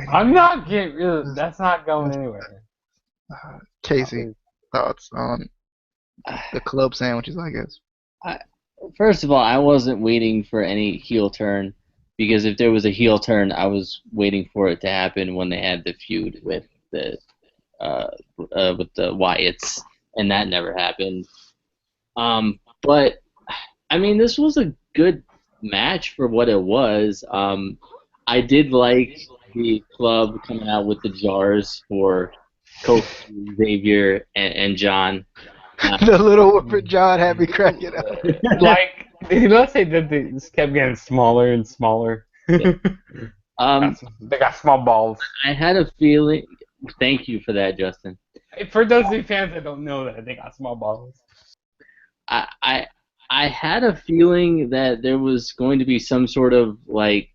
I'm Anyway, not getting. That's not going anywhere. Casey, thoughts on the club sandwiches? I guess. I, first of all, I wasn't waiting for any heel turn because if there was a heel turn, I was waiting for it to happen when they had the feud uh, with the Wyatts, and that never happened. But I mean, this was a good match for what it was. I did like the club coming out with the jars for Kofi, Xavier, and John. The little Whipper John had me cracking up. Like, let's say that they just kept getting smaller and smaller. Yeah. They got small balls. I had a feeling. Thank you for that, Justin. For those of you fans that don't know that, they got small balls. I, I I had a feeling that there was going to be some sort of like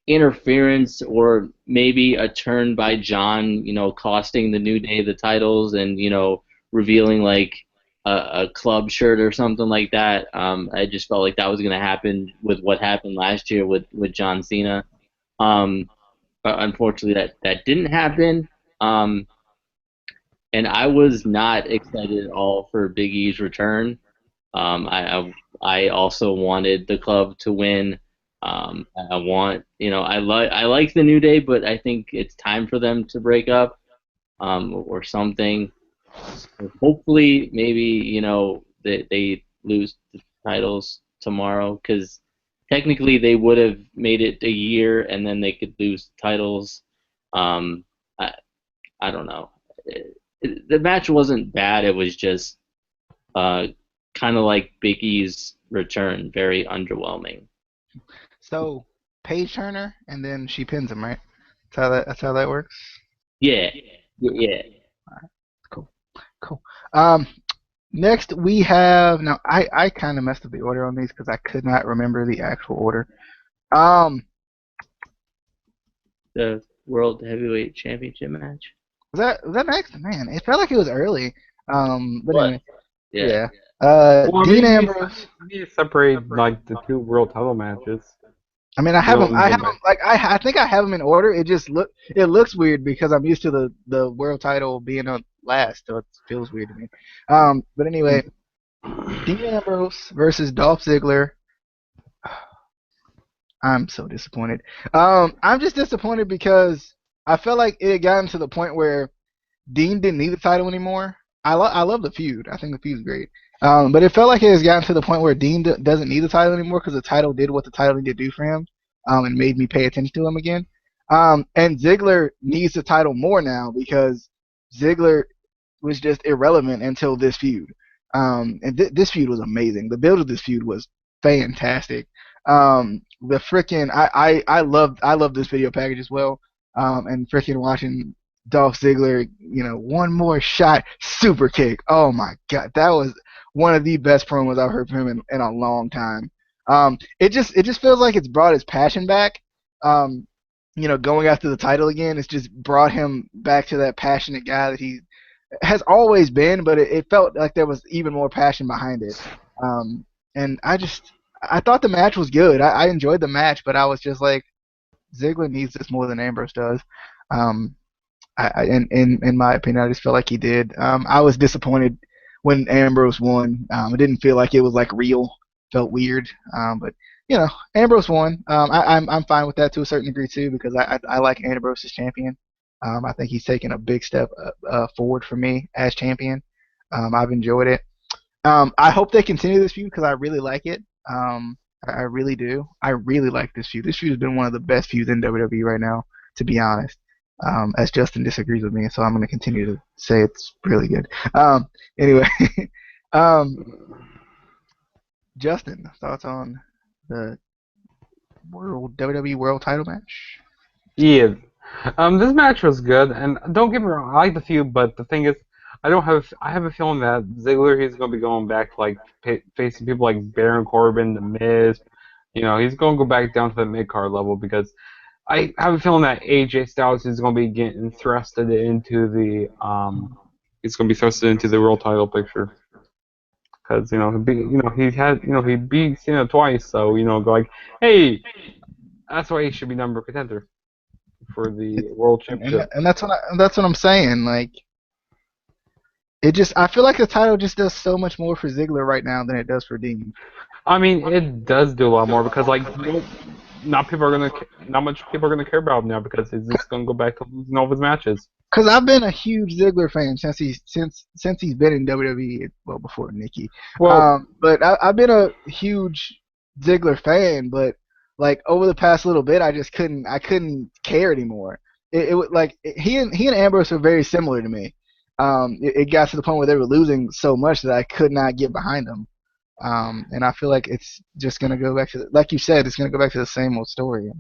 interference or maybe a turn by John, costing the New Day the titles and revealing like a club shirt or something like that. I just felt like that was going to happen with what happened last year with John Cena. Um, but unfortunately, that didn't happen. Um, and I was not excited at all for Big E's return. I also wanted the club to win. I want, I like the New Day, but I think it's time for them to break up, or something. So hopefully, maybe they lose the titles tomorrow, because technically they would have made it a year and then they could lose titles. Um, I I don't know. The match wasn't bad. It was just uh, kind of like Big E's return, very underwhelming. So Paige Turner, and then she pins him, right? That's how that works. Yeah, yeah. Cool, cool. Um, Next we have now I kind of messed up the order on these because I could not remember the actual order. Um, The World Heavyweight Championship match. was that next? Man, it felt like it was early. But What? anyway, Yeah. yeah. Well, I mean, Dean Ambrose. you need to separate like the two world title matches. I mean, I have You them. know, I go have them back. like I think I have them in order. It looks weird because I'm used to the world title being on last, so it feels weird to me. But anyway, Dean Ambrose versus Dolph Ziggler. I'm so disappointed. I'm just disappointed because I felt like it had gotten to the point where Dean didn't need the title anymore. I love the feud. I think the feud's great. But it felt like it has gotten to the point where Dean doesn't need the title anymore because the title did what the title needed to do for him, and made me pay attention to him again. And Ziggler needs the title more now because Ziggler was just irrelevant until this feud. And this feud was amazing. The build of this feud was fantastic. The freaking I love this video package as well. And freaking watching Dolph Ziggler, one more shot, super kick. Oh my god, that was one of the best promos I've heard from him in a long time. It just feels like it's brought his passion back. Um, going after the title again, it's just brought him back to that passionate guy that he has always been, but it felt like there was even more passion behind it. Um, and I thought the match was good. I enjoyed the match, but I was just like, Ziggler needs this more than Ambrose does. Um, in my opinion, I just felt like he did. I was disappointed when Ambrose won. It didn't feel like it was like real. Felt weird. But Ambrose won. I'm fine with that to a certain degree too because I like Ambrose as champion. I think he's taken a big step forward for me as champion. I've enjoyed it. I hope they continue this feud because I really like it. I really do. I really like this feud. This feud has been one of the best feuds in WWE right now, to be honest. As Justin disagrees with me, so I'm going to continue to say it's really good. Anyway, um, Justin, thoughts on the WWE World Title match? Yeah. This match was good, and don't get me wrong, I like the feud, but the thing is, I have a feeling that Ziggler he's gonna be going back to like facing people like Baron Corbin, The Miz. He's gonna go back down to the mid card level because I have a feeling that AJ Styles is gonna be getting thrusted into the he's gonna be thrusted into the world title picture because he beat Cena twice, so go like, hey, that's why he should be number contender for the It's, world and championship. and that's what I'm saying. Like I feel like the title just does so much more for Ziggler right now than it does for Dean. I mean, it does do a lot more because like not much people are gonna care about him now because he's just gonna go back to losing all of his matches. Because I've been a huge Ziggler fan since he's been in WWE. Well, before Nikki. Well, But I've been a huge Ziggler fan. But like over the past little bit, I couldn't care anymore. It was like he and Ambrose are very similar to me. It got to the point where they were losing so much that I could not get behind them. And I feel like it's just gonna go back to like you said, it's gonna go back to the same old story.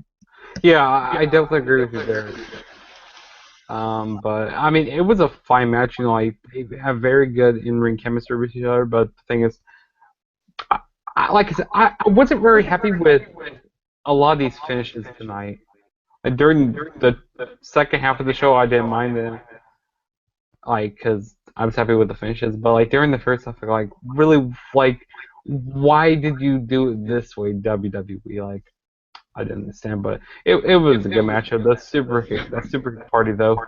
yeah, I definitely agree with you there. But I mean, it was a fine match. Like they have very good in-ring chemistry with each other. But the thing is, like I said, I wasn't very happy with a lot of these finishes tonight. Like, during the second half of the show, I didn't mind them, like, because I was happy with the finishes. But like during the first half, like really, like, why did you do it this way, WWE? Like, I didn't understand, but it was a good matchup. That super party though.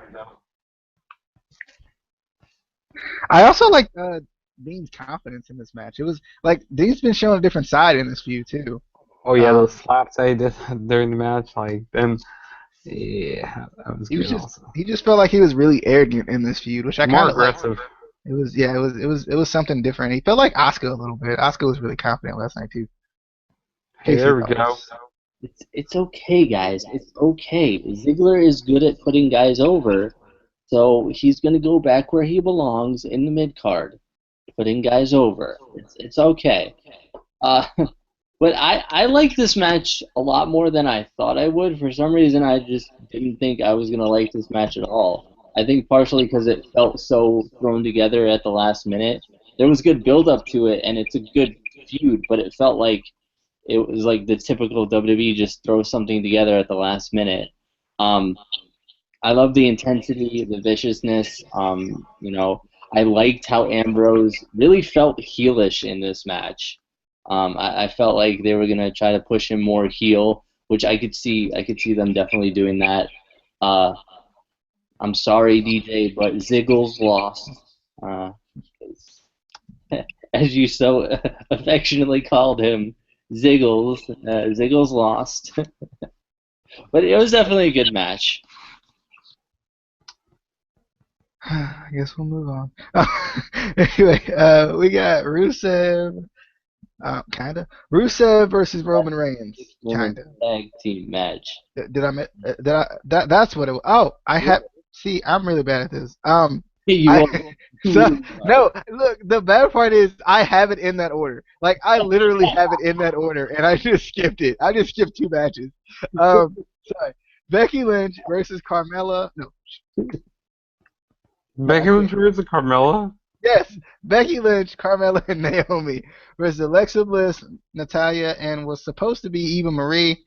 I also like Dean's confidence in this match. It was like Dean's been showing a different side in this feud too. Oh yeah, those Um, slaps I did during the match, like then yeah, that was he was good just also. he just felt like he was really arrogant in this feud, which I More kind of like. aggressive. It was yeah, it was something different. He felt like Oscar a little bit. Oscar was really confident last night too. Hey, Casey there we thought. go. It's okay, guys. It's okay. Ziggler is good at putting guys over, so he's gonna go back where he belongs in the mid card, putting guys over. It's okay. Uh, but I like this match a lot more than I thought I would. For some reason, I just didn't think I was gonna like this match at all. I think partially because it felt so thrown together at the last minute. There was good build up to it, and it's a good feud, but it felt like it was like the typical WWE just throw something together at the last minute. Um, I love the intensity, the viciousness. I liked how Ambrose really felt heelish in this match. I felt like they were gonna try to push him more heel, which I could see. I could see them definitely doing that. Uh, I'm sorry, DJ, but Ziggles lost. Uh, as you so affectionately called him, Ziggles. Ziggles lost, but it was definitely a good match. I guess we'll move on. Anyway, we got Rusev, kinda. Rusev versus Roman Reigns, Women's kinda. tag team match. Did I? Did I? That's what it was. Oh, I have. See, I'm really bad at this. You I. won't. So no, look. The bad part is I have it in that order. Like I literally have it in that order, and I just skipped it. I just skipped two matches. Sorry. Becky Lynch versus Carmella. No, I Becky Lynch can't. versus Carmella. Yes, Becky Lynch, Carmella, and Naomi versus Alexa Bliss, Natalia, and was supposed to be Eva Marie.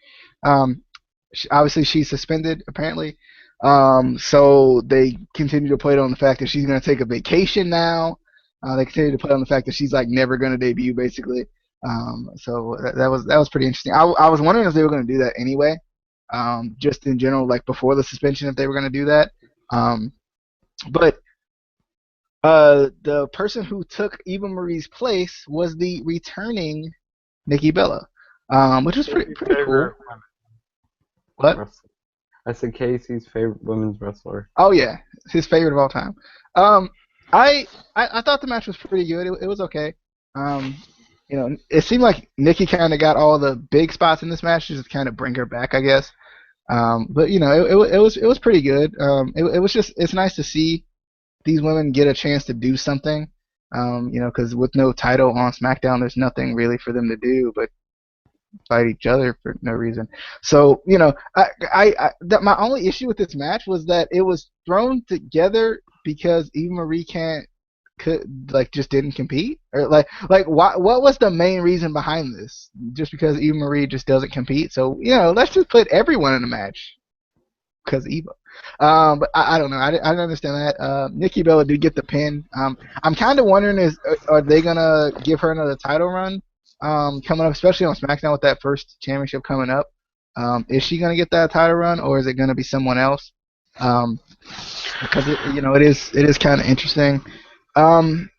Obviously, she's suspended apparently. So they continue to play it on the fact that she's going to take a vacation now. They continue to play on the fact that she's like never going to debut, basically. So that was pretty interesting. I was wondering if they were going to do that anyway. Just in general, like before the suspension, if they were going to do that. But the person who took Eva Marie's place was the returning Nikki Bella, which was pretty cool. Favorite What? wrestler. I said Casey's favorite women's wrestler. Oh yeah, his favorite of all time. Um, I thought the match was pretty good. It was okay. Um, it seemed like Nikki kind of got all the big spots in this match just to kind of bring her back, I guess. But it was pretty good. It was just it's nice to see these women get a chance to do something. Because with no title on SmackDown, there's nothing really for them to do but fight each other for no reason. So, my only issue with this match was that it was thrown together because Eva Marie could like just didn't compete, or like what was the main reason behind this? Just because Eva Marie just doesn't compete, so let's just put everyone in a match because Eva. But I don't know. I don't understand that. Nikki Bella did get the pin. I'm kind of wondering are they gonna give her another title run coming up, especially on SmackDown with that first championship coming up? Is she gonna get that title run, or is it gonna be someone else? Um, because it is kind of interesting. Um,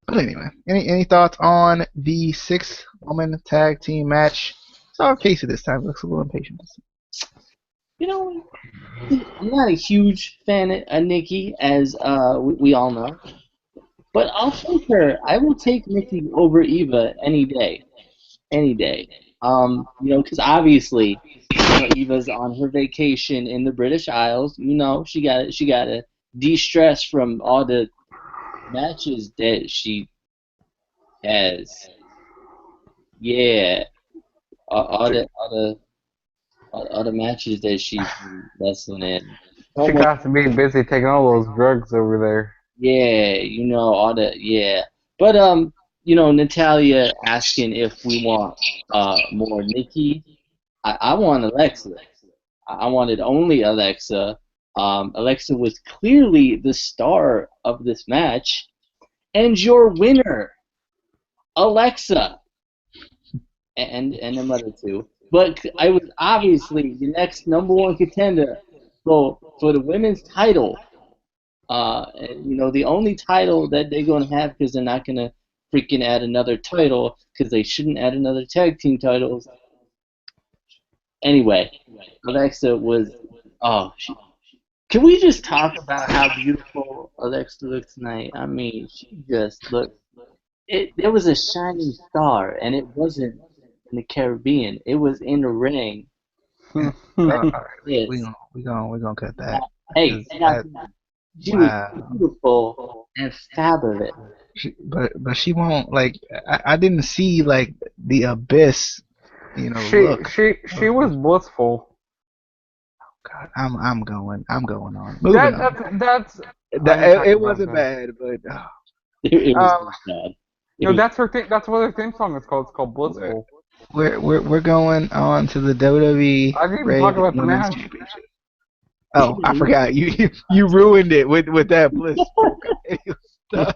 but anyway, any thoughts on the 6-woman tag team match? Saw Casey this time. Looks a little impatient. You know, I'm not a huge fan of Nikki, as we all know, but I'll take her. I will take Nikki over Eva any day. Because obviously, Eva's on her vacation in the British Isles. She got to de-stress from all the matches that she has. Yeah, all the matches that she's been wrestling in. So She much. got to be busy taking all those drugs over there. Yeah, all the yeah. But Natalia asking if we want more Nikki. I want Alexa. I wanted only Alexa. Alexa was clearly the star of this match, and your winner, Alexa, and number two. but I was obviously the next number one contender for the women's title. And, the only title that they're gonna have because they're not gonna freaking add another title because they shouldn't add another tag team titles. Anyway, Alexa was. Oh, can we just talk about how beautiful Alexa looks tonight? I mean, she just looked. There was a shining star, and it wasn't in the Caribbean. It was in the ring. All right, Yes. we gonna cut that Hey, because that she was wow. beautiful and fabulous. But she won't like. I didn't see like the abyss, she look. she she was blissful. God, I'm going on. Moving That on. that's That I'm talking it about wasn't that. bad, but It was um, so sad. It No, was. that's her thing. That's what her theme song is called. It's called we're Blissful. we're going on to the WWE I didn't even talk Rated about the Women's match. Championship. Oh, I forgot you ruined it with that blissful stuff.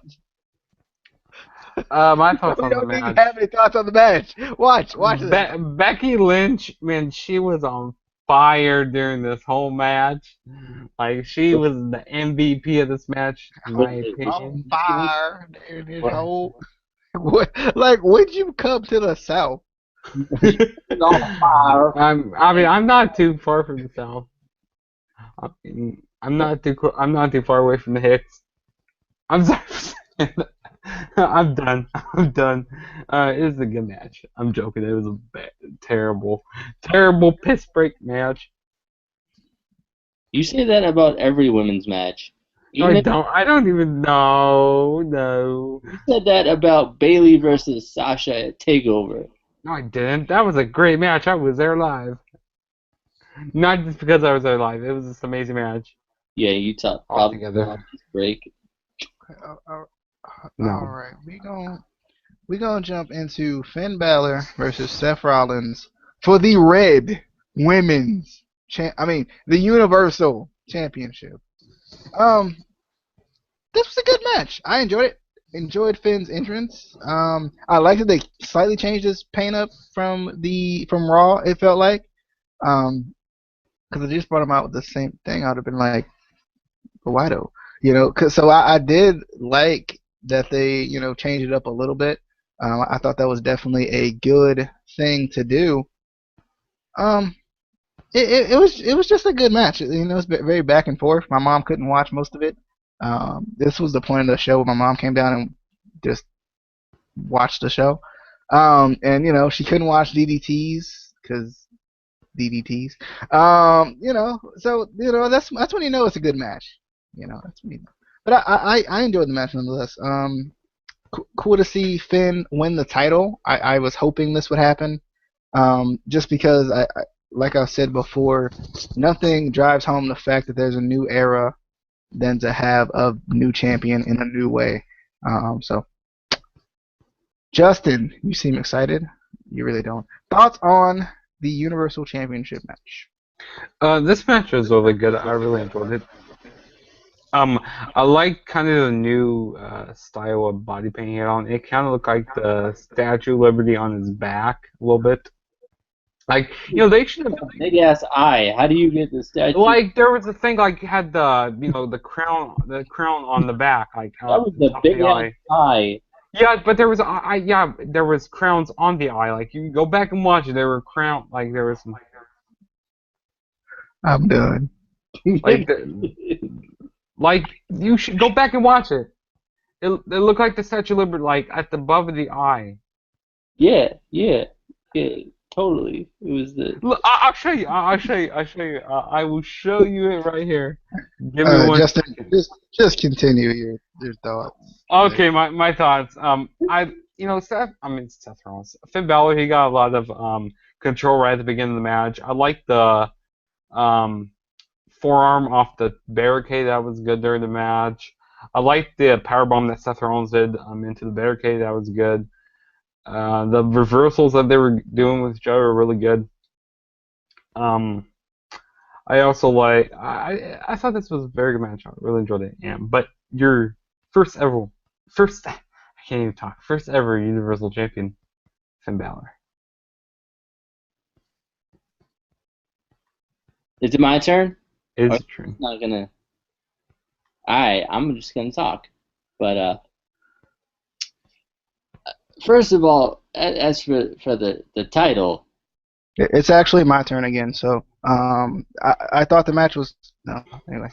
My thoughts We on the don't even match. have any thoughts on the match. Watch this. Becky Lynch, man, she was on fire during this whole match. Like she was the MVP of this match, in my On opinion. fire in this whole. What, like, would you come to the South? On fire. I'm not too far from the south. I'm not too far away from the Hicks. I'm sorry. For saying that. I'm done. I'm done. It was a good match. I'm joking. It was a terrible, terrible piss break match. You say that about every women's match. No, I Even don't. I don't even know. No, you said that about Bailey versus Sasha at Takeover. no, I didn't. That was a great match. I was there live. Not just because I was there live. It was just an amazing match Yeah, you talk probably altogether. break. Uh, uh, all No. right, we gonna jump into Finn Balor versus Seth Rollins for the Red Women's I mean, the Universal Championship. Um, this was a good match. I enjoyed it. Enjoyed Finn's entrance. I liked that they slightly changed his paint up from Raw. It felt like, because they just brought him out with the same thing. I'd have been like, why though? So I did like that they changed it up a little bit. I thought that was definitely a good thing to do. Um, it was just a good match. It's very back and forth. My mom couldn't watch most of it. This was the point of the show where my mom came down and just watched the show. And she couldn't watch DDTs because DDTs. So that's when it's a good match. That's when But I enjoyed the match nonetheless. Cool to see Finn win the title. I was hoping this would happen. Just because like I said before, nothing drives home the fact that there's a new era than to have a new champion in a new way. So Justin, you seem excited. You really don't. Thoughts on the Universal Championship match? This match was really good. I really enjoyed it. Um, I like kind of the new style of body paint he had on. It kind of looked like the Statue of Liberty on his back a little bit. Like, they should have Big ass eye. How do you get the statue? like there was a thing like had the crown on the back like That was the the top of big the ass eye. eye. Yeah, but there was there was crowns on the eye. Like you go back and watch it, there were there was some I'm done. like like you should go back and watch it. It looked like the Statue of Liberty like at the above of the eye. Yeah, yeah, yeah. Totally. It was the. Look, I'll show you. I'll show you. I'll show you. I will show you it right here. Give me one Justin, second. just continue your thoughts. Okay, my thoughts. Seth Rollins, Finn Balor, he got a lot of control right at the beginning of the match. I like the um forearm off the barricade that was good during the match. I liked the powerbomb that Seth Rollins did into the barricade that was good. The reversals that they were doing with each other were really good. Um, I also I thought this was a very good match. I really enjoyed it. Yeah, but your first I can't even talk. First ever Universal Champion, Finn Balor. Is it my turn? Or It's is true. it not gonna? All right, I'm just gonna talk. But first of all, as for the title, It's actually my turn again. So I thought the match was no. Anyway,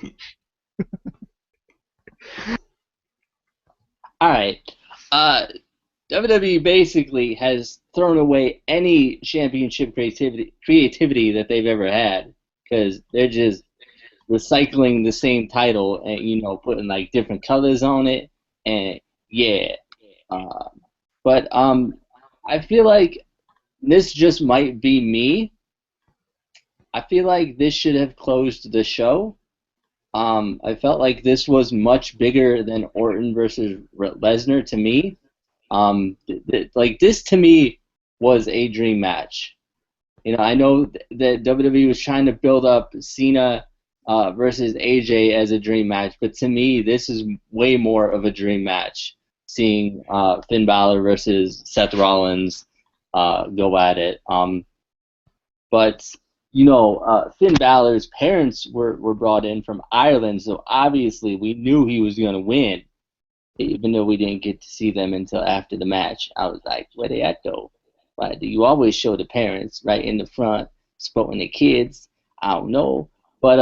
all right. WWE basically has thrown away any championship creativity that they've ever had because they're just recycling the same title and putting like different colors on it and yeah. But I feel like this just might be me. I feel like this should have closed the show. I felt like this was much bigger than Orton versus Lesnar to me. Like this to me was a dream match. I know that WWE was trying to build up Cena versus AJ as a dream match, but to me, this is way more of a dream match. Seeing Finn Balor versus Seth Rollins go at it. But Finn Balor's parents were brought in from Ireland, so obviously we knew he was going to win, even though we didn't get to see them until after the match. I was like, where they at though? Why do you always show the parents right in the front supporting the kids? I don't know, but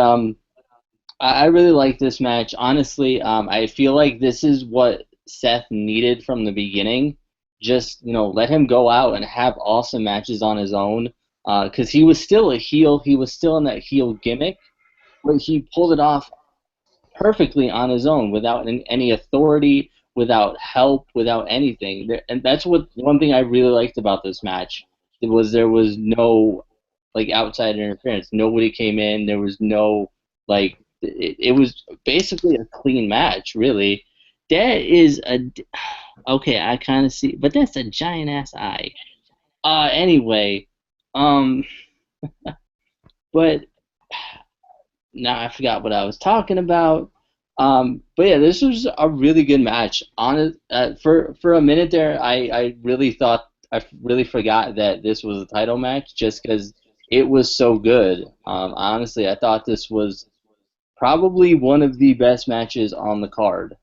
I really like this match. Honestly, I feel like this is what Seth needed from the beginning. Just let him go out and have awesome matches on his own. Because he was still a heel, he was still in that heel gimmick, but he pulled it off perfectly on his own without any authority, without help, without anything. And that's what one thing I really liked about this match. There was no like outside interference. Nobody came in. There was no like it was basically a clean match, really. That is a okay. I kind of see, but that's a giant ass eye. Anyway, um, but now I forgot what I was talking about. But yeah, this was a really good match. For a minute there, I really thought I really forgot that this was a title match just because it was so good. Honestly, I thought this was probably one of the best matches on the card.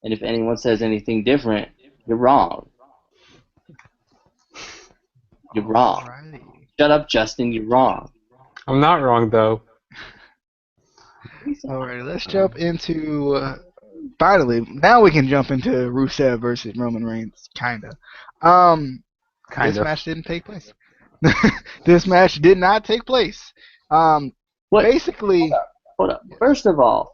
And if anyone says anything different, you're wrong. You're wrong. alrighty. Shut up, Justin. You're wrong. I'm not wrong though. Alright, let's jump into finally. Now we can jump into Rusev versus Roman Reigns, kinda. Um, Kind this of. match didn't take place. This match did not take place. Um, What? basically, Hold up. First of all,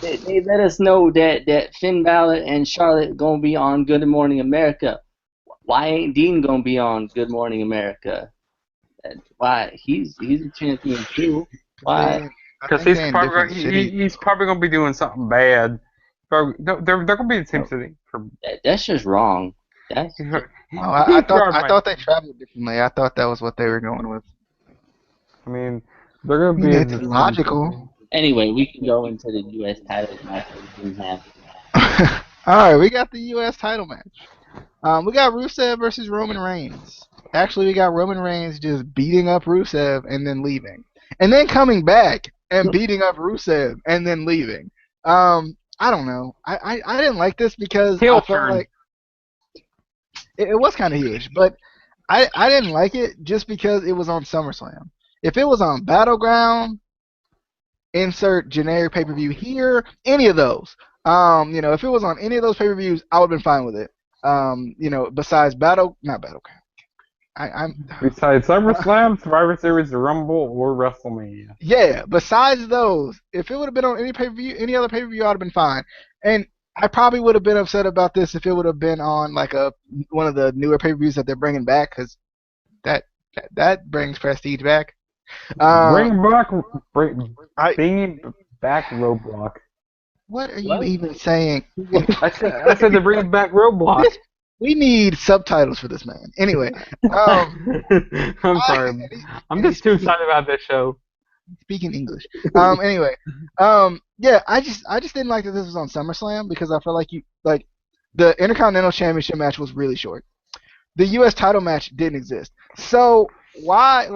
they let us know that Finn Balor and Charlotte gonna be on Good Morning America. Why ain't Dean gonna be on Good Morning America? Why he's a champion too? Why? I Because think they in different cities. he's probably gonna be doing something bad. Probably, no, they're gonna be in the same city. That's just wrong. That's He's, just, Oh, I thought guard I my- thought they traveled differently. I thought that was what they were going with. I mean, they're gonna I be mean, in it's the same logical. anyway. We can go into the U.S. title match that we didn't have. All right, we got the U.S. title match. We got Rusev versus Roman Reigns. Actually, we got Roman Reigns just beating up Rusev and then leaving, and then coming back and beating up Rusev and then leaving. I don't know. I didn't like this because heel I felt turn. like it was kind of huge, but I didn't like it just because it was on SummerSlam. If it was on Battleground, insert generic pay per view here, any of those. If it was on any of those pay per views, I would have been fine with it. Besides not Battleground. I'm Besides SummerSlam, Survivor Series, the Rumble, or WrestleMania. yeah. Besides those, if it would have been on any pay per view, any other pay per view, I'd have been fine. And I probably would have been upset about this if it would have been on like one of the newer pay per views that they're bringing back, because that brings prestige back. Bring back, bring, I bringing back Roadblock. What are you What? even saying? I said they're bringing back Roadblock. We need subtitles for this man. Anyway, I'm sorry. I'm just too excited about this show. speaking English. Anyway, yeah, I just didn't like that this was on SummerSlam because I felt like the Intercontinental Championship match was really short. the U.S. title match didn't exist. So why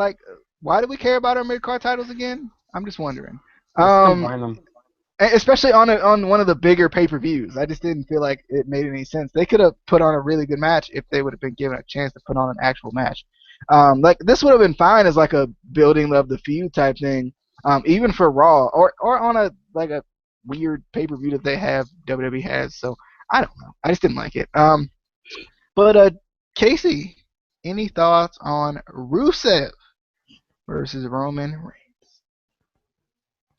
do we care about our mid card titles again? I'm just wondering. Just Um, combine them. especially on one of the bigger pay per views. I just didn't feel like it made any sense. They could have put on a really good match if they would have been given a chance to put on an actual match. Like this would have been fine as like a building of the feud type thing, even for Raw or on a like a weird pay per view that they have WWE has. So I don't know. I just didn't like it. But Casey, any thoughts on Rusev versus Roman Reigns?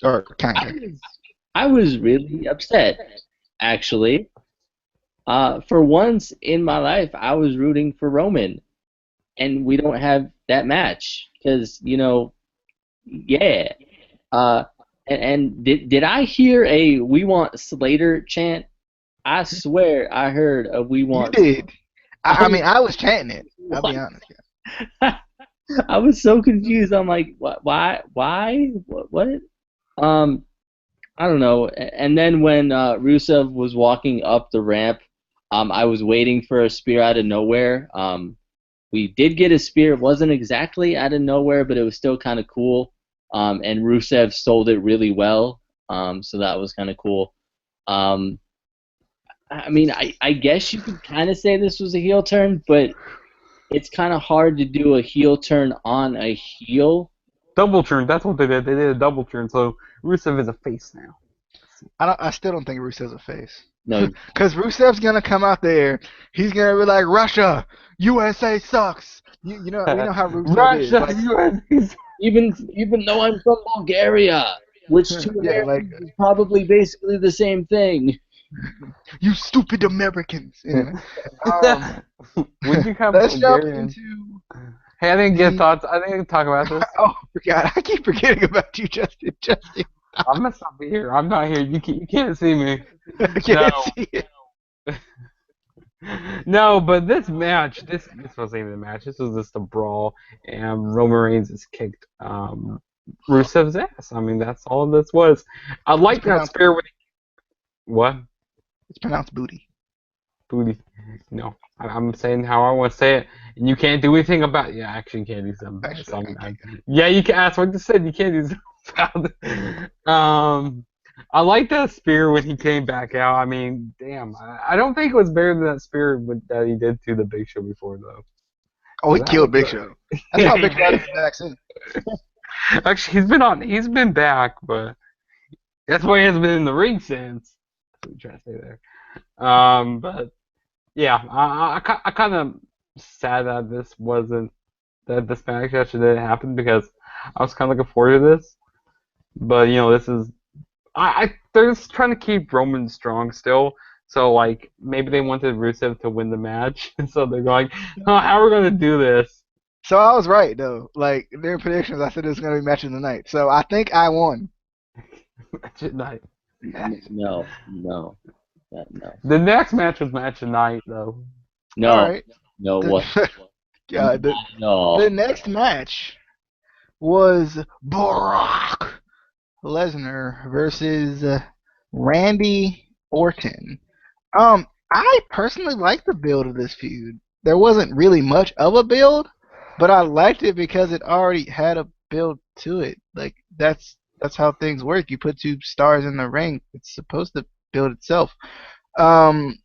Or I kinda. was I was really upset, actually. For once in my life, I was rooting for Roman, and we don't have that match because yeah. Uh, and did I hear a "We want Slater" chant? I swear I heard a "We You want." did. I Oh, mean, I was chanting it. I'll what? be honest. I was so confused. I'm like, what? Why? Why? What? Um, I don't know. And then when Rusev was walking up the ramp, I was waiting for a spear out of nowhere. We did get a spear. It wasn't exactly out of nowhere, but it was still kind of cool. And Rusev sold it really well. So that was kind of cool. Um, I mean, I guess you could kind of say this was a heel turn, but it's kind of hard to do a heel turn on a heel. Double turn. That's what they did. They did a double turn. So Rusev is a face now. I still don't think Rusev's a face. No, Because Rusev's gonna come out there. He's gonna be like, Russia, USA sucks. You know, we know how Rusev is. Russia, Like, US. even though I'm from Bulgaria, which to yeah, like Americans is probably basically the same thing. you stupid Americans. Anyway, Would you become let's jump Bulgarian? into Hey, I didn't get the. thoughts. I didn't talk about this. Oh, forgot. I keep forgetting about you, Justin. Justin, I'm gonna stop here. I'm not here. You can't see me. I No, can't see it. no. But this match, this wasn't even a match. This was just a brawl, and Roman Reigns has kicked Rusev's ass. I mean, that's all this was. I It's like that pronounced. spear with what It's pronounced booty. booty. No, I'm saying how I want to say it, and you can't do anything about it. Yeah, actually, you can't do something about it. Actually, So I can't. yeah, you can. That's what you said. You can't do something about it. I like that spear when he came back out. I mean, damn, I don't think it was better than that spear that he did to the Big Show before, though. Oh, he That was killed Big Show. That's yeah, how he Big Show did. is back soon. Actually, he's been back, but that's why he hasn't been in the ring since. That's what I'm trying to say there. But yeah, I kind of sad that this match actually didn't happen because I was kind of looking forward to this. But this is they're just trying to keep Roman strong still. So like maybe they wanted Rusev to win the match, so they're going, oh, how are we gonna do this? So I was right though. Like their predictions, I said it was gonna be match of the night. So I think I won. Match at night. No, no, no, The next match was match of night though. All no, right. no. The, What? uh, the No. the next match was Brock Lesnar versus Randy Orton. I personally like the build of this feud. There wasn't really much of a build, but I liked it because it already had a build to it. Like that's how things work. You put two stars in the ring, it's supposed to build itself. Um,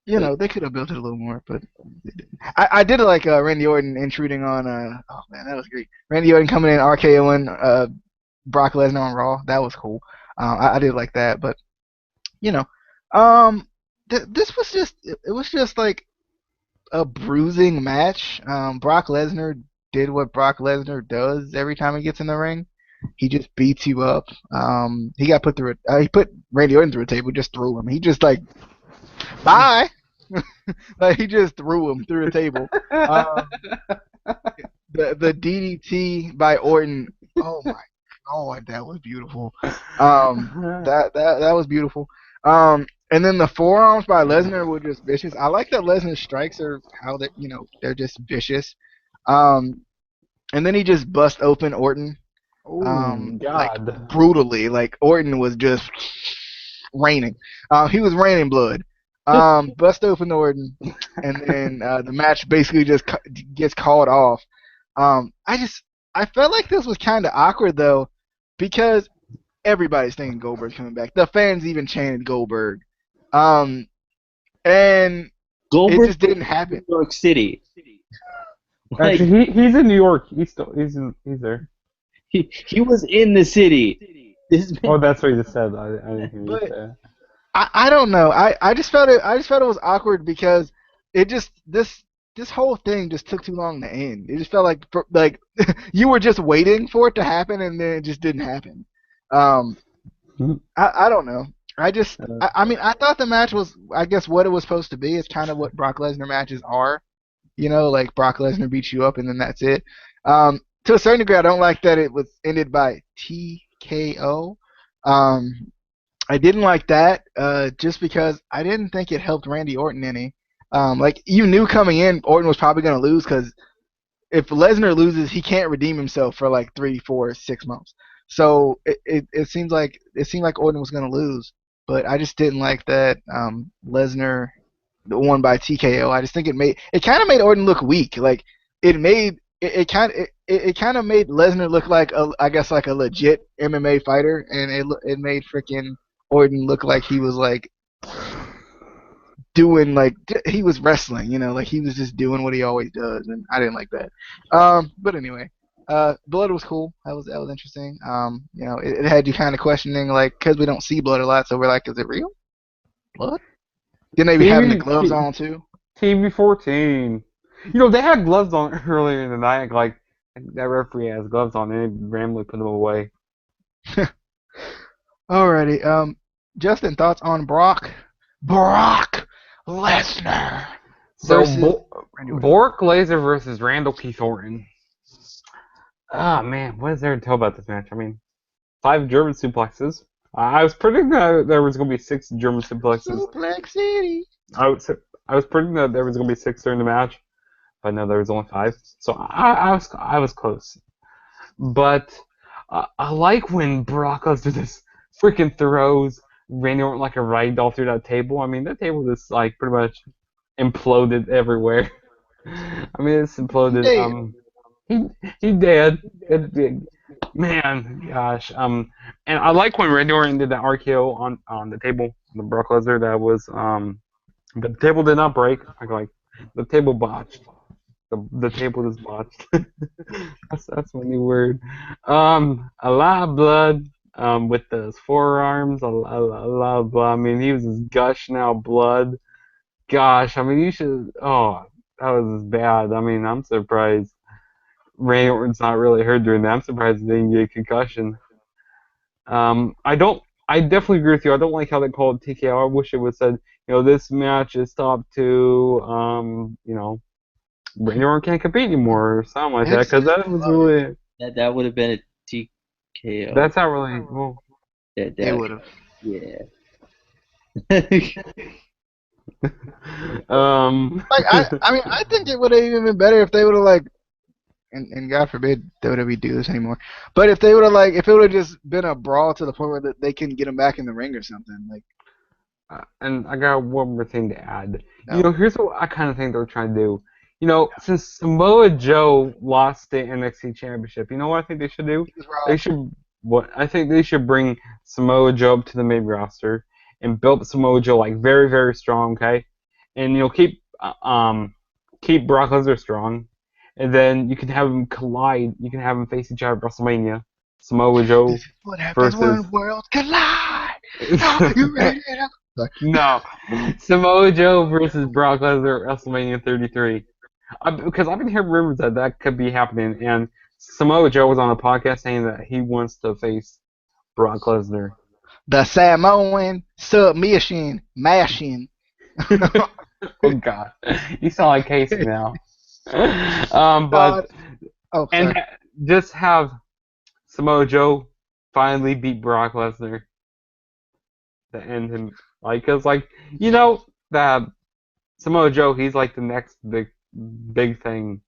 they could have built it a little more, but they didn't. I did like Randy Orton intruding on. Oh man, that was great. Randy Orton coming in RKOing Brock Lesnar on Raw. That was cool. I did like that, but you know, um, this was it was just like a bruising match. Brock Lesnar did what Brock Lesnar does every time he gets in the ring. He just beats you up. He got put through he put Randy Orton through a table, just threw him. He just like bye. Like he just threw him through a table. Um, the DDT by Orton. Oh my god, that was beautiful. That was beautiful. And then the forearms by Lesnar were just vicious. I like that Lesnar strikes are how they they're just vicious. Um, and then he just bust open Orton. Oh Like God. brutally. Like Orton was just raining. He was raining blood. Bust open Orton, and then the match basically just gets called off. I felt like this was kind of awkward though, because everybody's thinking Goldberg's coming back. The fans even chanted Goldberg, um, and it Goldberg just didn't in New happen. York City. Like Actually, he's in New York. He's there. he was in the city. This Oh, man, that's what you just said. I didn't hear you But say. I don't know. I just felt it was awkward because it just this whole thing just took too long to end. It just felt like you were just waiting for it to happen and then it just didn't happen. Um, Mhm. I don't know. Uh, I mean I thought the match was I guess what it was supposed to be. It's kind of what Brock Lesnar matches are. You know, like Brock Lesnar beats you up and then that's it. To a certain degree, I don't like that it was ended by TKO. Um, I didn't like that just because I didn't think it helped Randy Orton any. Like you knew coming in, Orton was probably going to lose because if Lesnar loses, he can't redeem himself for like 3, 4, 6 months. So it seemed like Orton was going to lose, but I just didn't like that Lesnar won by TKO. I just think it kind of made Orton look weak. Like it kind of made Lesnar look like I guess like a legit MMA fighter, and it made freaking Orton look like he was like doing like he was wrestling, you know, like he was just doing what he always does, and I didn't like that. But anyway, blood was cool. That was interesting. You know, it had you kind of questioning like because we don't see blood a lot, so we're like, is it real blood? Then they be having the gloves on too. TV 14. You know, they had gloves on earlier in the night. Like that referee has gloves on, and they randomly put them away. Alrighty. Justin, thoughts on Brock Lesnar So versus Randy Orton. Bork Laser versus Randall Keith Orton. Ah man, what is there to tell about this match? I mean, 5 German suplexes. I was predicting that there was going to be 6 German suplexes. Suplex City. I was I was predicting that there was going to be 6 during the match, but no, there was only 5. So I was close. But I like when Brock Lesnar just freaking throws Randy Orton like a rag doll through that table. I mean, that table just like pretty much imploded everywhere. I mean, it's imploded. Damn. He he did. Man, gosh. And I like when Randy Orton did that RKO on the table, the Brock Lesnar. That was but the table did not break. Like the table botched. The table is botched. That's my new word. A lot of blood. With those forearms, a lot of blood. I mean, he was just gushing out blood. Gosh, I mean, you should. Oh, that was bad. I mean, I'm surprised Randy Orton's not really hurt during that. I'm surprised he didn't get a concussion. I don't. I definitely agree with you. I don't like how they called it TKO. I wish it would said, this match is top 2. Randy Orton can't compete anymore or something like that. Because that was really. that would have been a TKO. That's not really. Well, It would have. Yeah. Like I mean, I think it would have even been better if they would have like, and God forbid WWE do this anymore. But if they would have like, if it would have just been a brawl to the point where they can get him back in the ring or something, like. and I got one more thing to add. No. Here's what I kind of think they're trying to do. Since Samoa Joe lost the NXT Championship, you know what I think they should do? They should. What I think they should bring Samoa Joe up to the main roster and build Samoa Joe like very very strong, okay? And keep Brock Lesnar strong, and then you can have them collide. You can have them face each other at WrestleMania. Samoa Joe This is what happens versus. when worlds collide. Are you ready? No, Samoa Joe versus Brock Lesnar at WrestleMania 33. Because I've been hearing rumors that could be happening, and Samoa Joe was on a podcast saying that he wants to face Brock Lesnar. The Samoan submission mashing. Oh God, you sound like Casey now. But Oh, and sorry. just have Samoa Joe finally beat Brock Lesnar to end him, cause that Samoa Joe, he's like the next big thing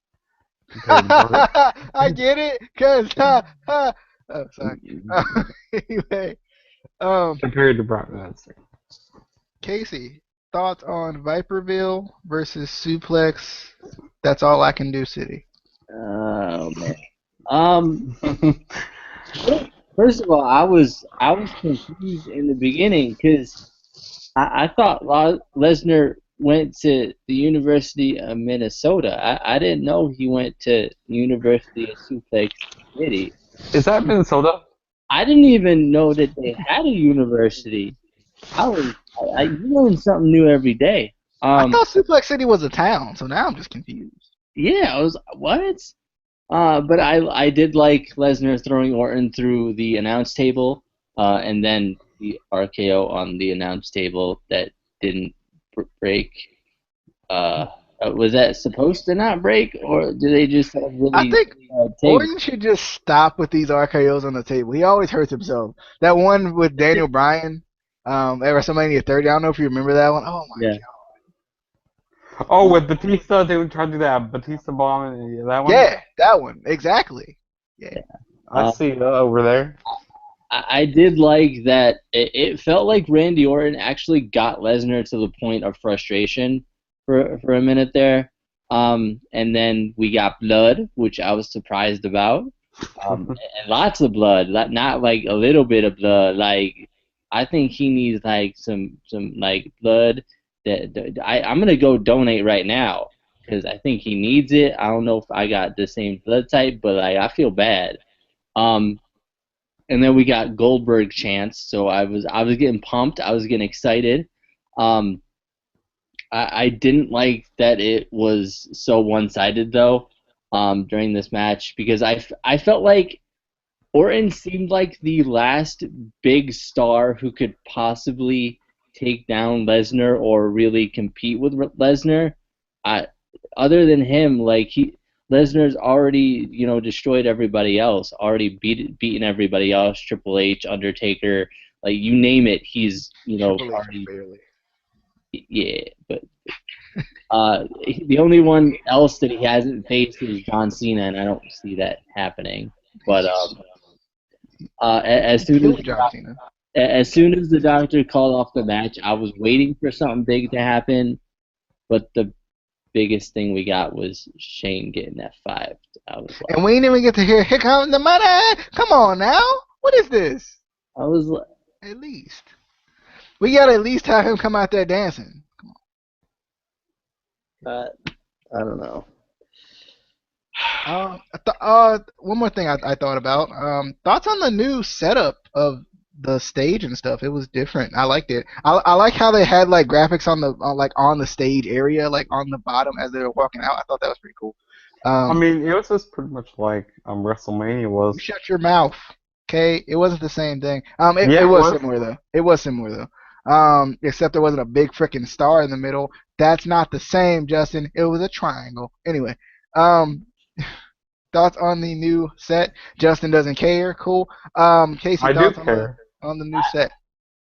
compared to Brock. I get it, cause oh, sorry. Anyway, Compared to Brock Lesnar. Casey, thoughts on Viperville versus Suplex? That's all I can do, City. Oh man. Um. First of all, I was confused in the beginning because I thought Lesnar went to the University of Minnesota. I didn't know he went to University of Suplex City. Is that Minnesota? I didn't even know that they had a university. You learn something new every day. I thought Suplex City was a town, so now I'm just confused. Yeah, I was what? But I did like Lesnar throwing Orton through the announce table, and then the RKO on the announce table that didn't break. Was that supposed to not break, or do they just have I really think tape? Orton should just stop with these RKO's on the table. He always hurts himself. That one with Daniel Bryan at WrestleMania 30, I don't know if you remember that one. Oh my Yeah. Oh, with Batista, they would try to do that Batista bomb. That one. Yeah, that one. Exactly. Yeah. I Uh, see over there. I did like that. It felt like Randy Orton actually got Lesnar to the point of frustration for a minute there. And then we got blood, which I was surprised about. And lots of blood, not like a little bit of blood. Like I think he needs like some like blood. I'm gonna go donate right now because I think he needs it. I don't know if I got the same blood type, but like I feel bad. Um, and then we got Goldberg chance, so I was getting pumped. I was getting excited. Um, I didn't like that it was so one-sided though. During this match because I felt like Orton seemed like the last big star who could possibly take down Lesnar or really compete with Lesnar. I, other than him, like Lesnar's already destroyed everybody else, already beaten everybody else. Triple H, Undertaker, like you name it, he's Triple H already barely. yeah. But the only one else that he hasn't faced is John Cena, and I don't see that happening. But as He soon as killed John Cena. as soon as the doctor called off the match, I was waiting for something big to happen. But the biggest thing we got was Shane getting that 5. I was like, And we didn't even get to hear "Here Comes the Money." Come on now. What is this? I was like, At least. We gotta at least have him come out there dancing. I don't know. One more thing I thought about. Thoughts on the new setup of the stage and stuff. It was different. I liked it. I like how they had like graphics on the stage area, like on the bottom as they were walking out. I thought that was pretty cool. I Um, mean, it was just pretty much like WrestleMania you was. shut your mouth, okay? It wasn't the same thing. It Yeah, it was was. similar though. It was similar though. Except there wasn't a big freaking star in the middle. That's not the same, Justin. It was a triangle. Anyway, um, thoughts on the new set? Justin doesn't care. Cool. Casey, I do thoughts care. on the new set?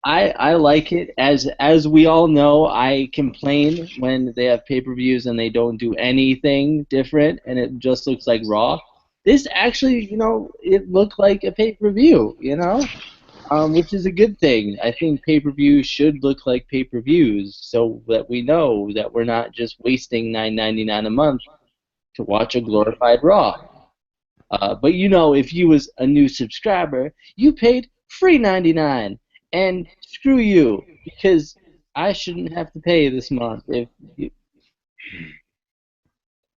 I like it as we all know. I complain when they have pay-per-views and they don't do anything different and it just looks like Raw. This actually, it looked like a pay-per-view, which is a good thing. I think pay-per-views should look like pay-per-views so that we know that we're not just wasting $9.99 a month to watch a glorified Raw. But if you was a new subscriber, you paid free 99, and screw you because I shouldn't have to pay this month. If you,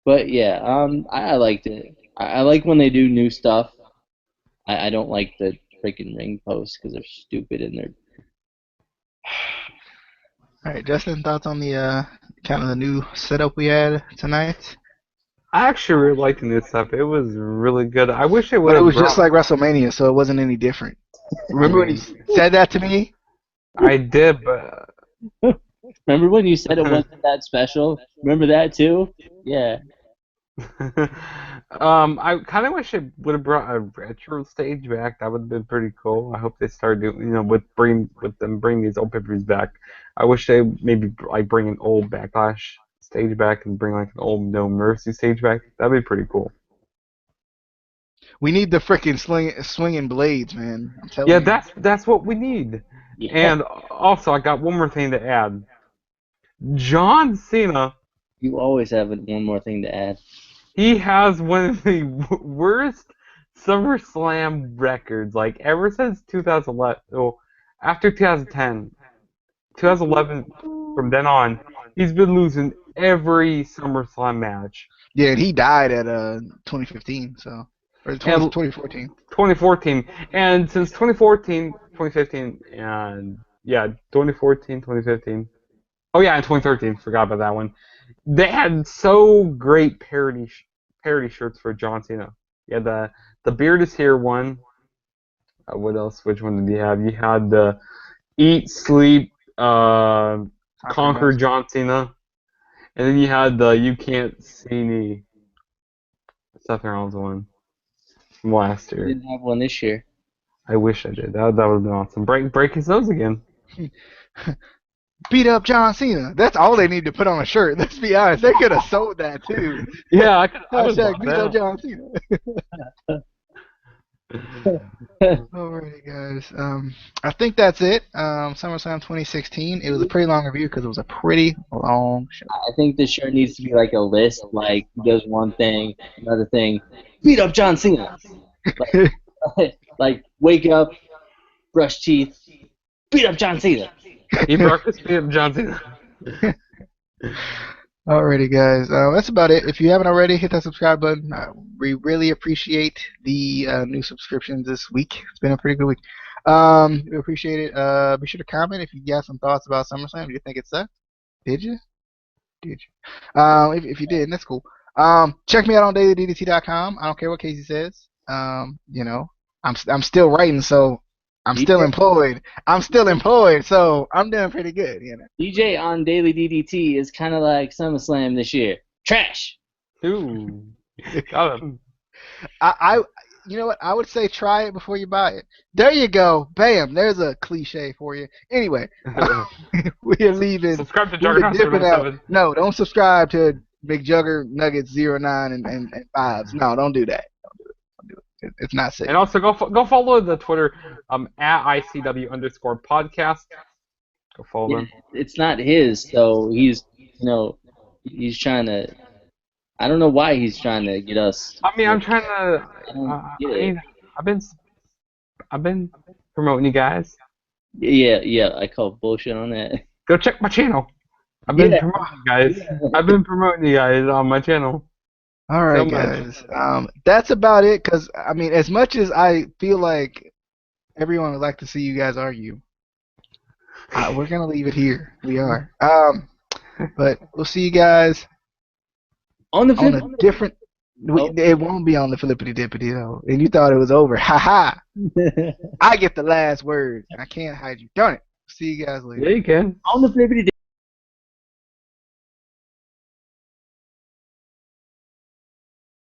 but yeah, I liked it. I like when they do new stuff. I don't like the freaking ring posts because they're stupid and they're. All right, Justin, thoughts on the kind of the new setup we had tonight? I actually really liked the new stuff. It was really good. I wish they would But it have was just brought. like WrestleMania, so it wasn't any different. I Remember when he mean, said that to me? I did, but Remember when you said it wasn't that special? Remember that too? Yeah. I kind of wish they would have brought a retro stage back. That would have been pretty cool. I hope they start doing, with them bring these old pay-per-views back. I wish they maybe like bring an old Backlash stage back and bring like an old No Mercy stage back. That'd be pretty cool. We need the freaking swinging blades, man. I'm telling Yeah, you. that's what we need. Yeah. And also, I got one more thing to add. John Cena. You always have one more thing to add. He has one of the worst SummerSlam records, like ever since 2011. Oh, after 2010, 2011, from then on, he's been losing every SummerSlam match. Yeah, and he died at 2015, so or 20, And 2014. 2014, and since 2014, 2015, and yeah, 2014, 2015. Oh yeah, and 2013. Forgot about that one. They had so great parody shirts for John Cena. Yeah, the beard is here one. What else? Which one did you have? You had the Eat Sleep Conquer John Cena, and then you had the You Can't See Me Seth Rollins one from last You year. didn't have one this year. I wish I did. That would have been awesome. Break his nose again. Beat up John Cena. That's all they need to put on a shirt. Let's be honest. They could have sold that too. Yeah, I would Hashtag bought beat up that. John Cena. Alrighty, guys. I think that's it. SummerSlam 2016. It was a pretty long review because it was a pretty long show. I think this shirt needs to be like a list. Like he does one thing, another thing. Beat up John Cena. Like wake up, brush teeth, beat up John Cena. He breakfast beat up John Cena. Alrighty, guys. That's about it. If you haven't already, hit that subscribe button. We really appreciate the new subscriptions this week. It's been a pretty good week. We appreciate it. Be sure to comment if you got some thoughts about SummerSlam. Do you think it sucked? Did you? Did you? If you did, that's cool. Check me out on dailyddt.com. I don't care what Casey says. You know, I'm still writing, so I'm still employed. So I'm doing pretty good. You know. DJ on Daily DDT is kind of like SummerSlam this year. Trash. Ooh, got him. You know what? I would say try it before you buy it. There you go. Bam. There's a cliche for you. Anyway, we are leaving. Subscribe to We're Juggernaut dipping out. 707. No, don't subscribe to McJugger Nuggets 09 and 5s. No, don't do that. Don't do it. It's not safe. And also go follow the Twitter at ICW_podcast. Go follow them. It's not his, so he's trying to. I don't know why he's trying to get us. I mean, I'm trying to. I don't get it. I've been promoting you guys. Yeah, I call bullshit on that. Go check my channel. I've been promoting you guys. I've been promoting you guys on my channel. All right, guys. That's about it. Cause I mean, as much as I feel like everyone would like to see you guys argue, we're gonna leave it here. We are. But we'll see you guys On the on a different. It won't be on the flippity dippity though. And you thought it was over. Ha ha. I get the last word, and I can't hide you. Darn it. See you guys later. Yeah, you can. On the flippity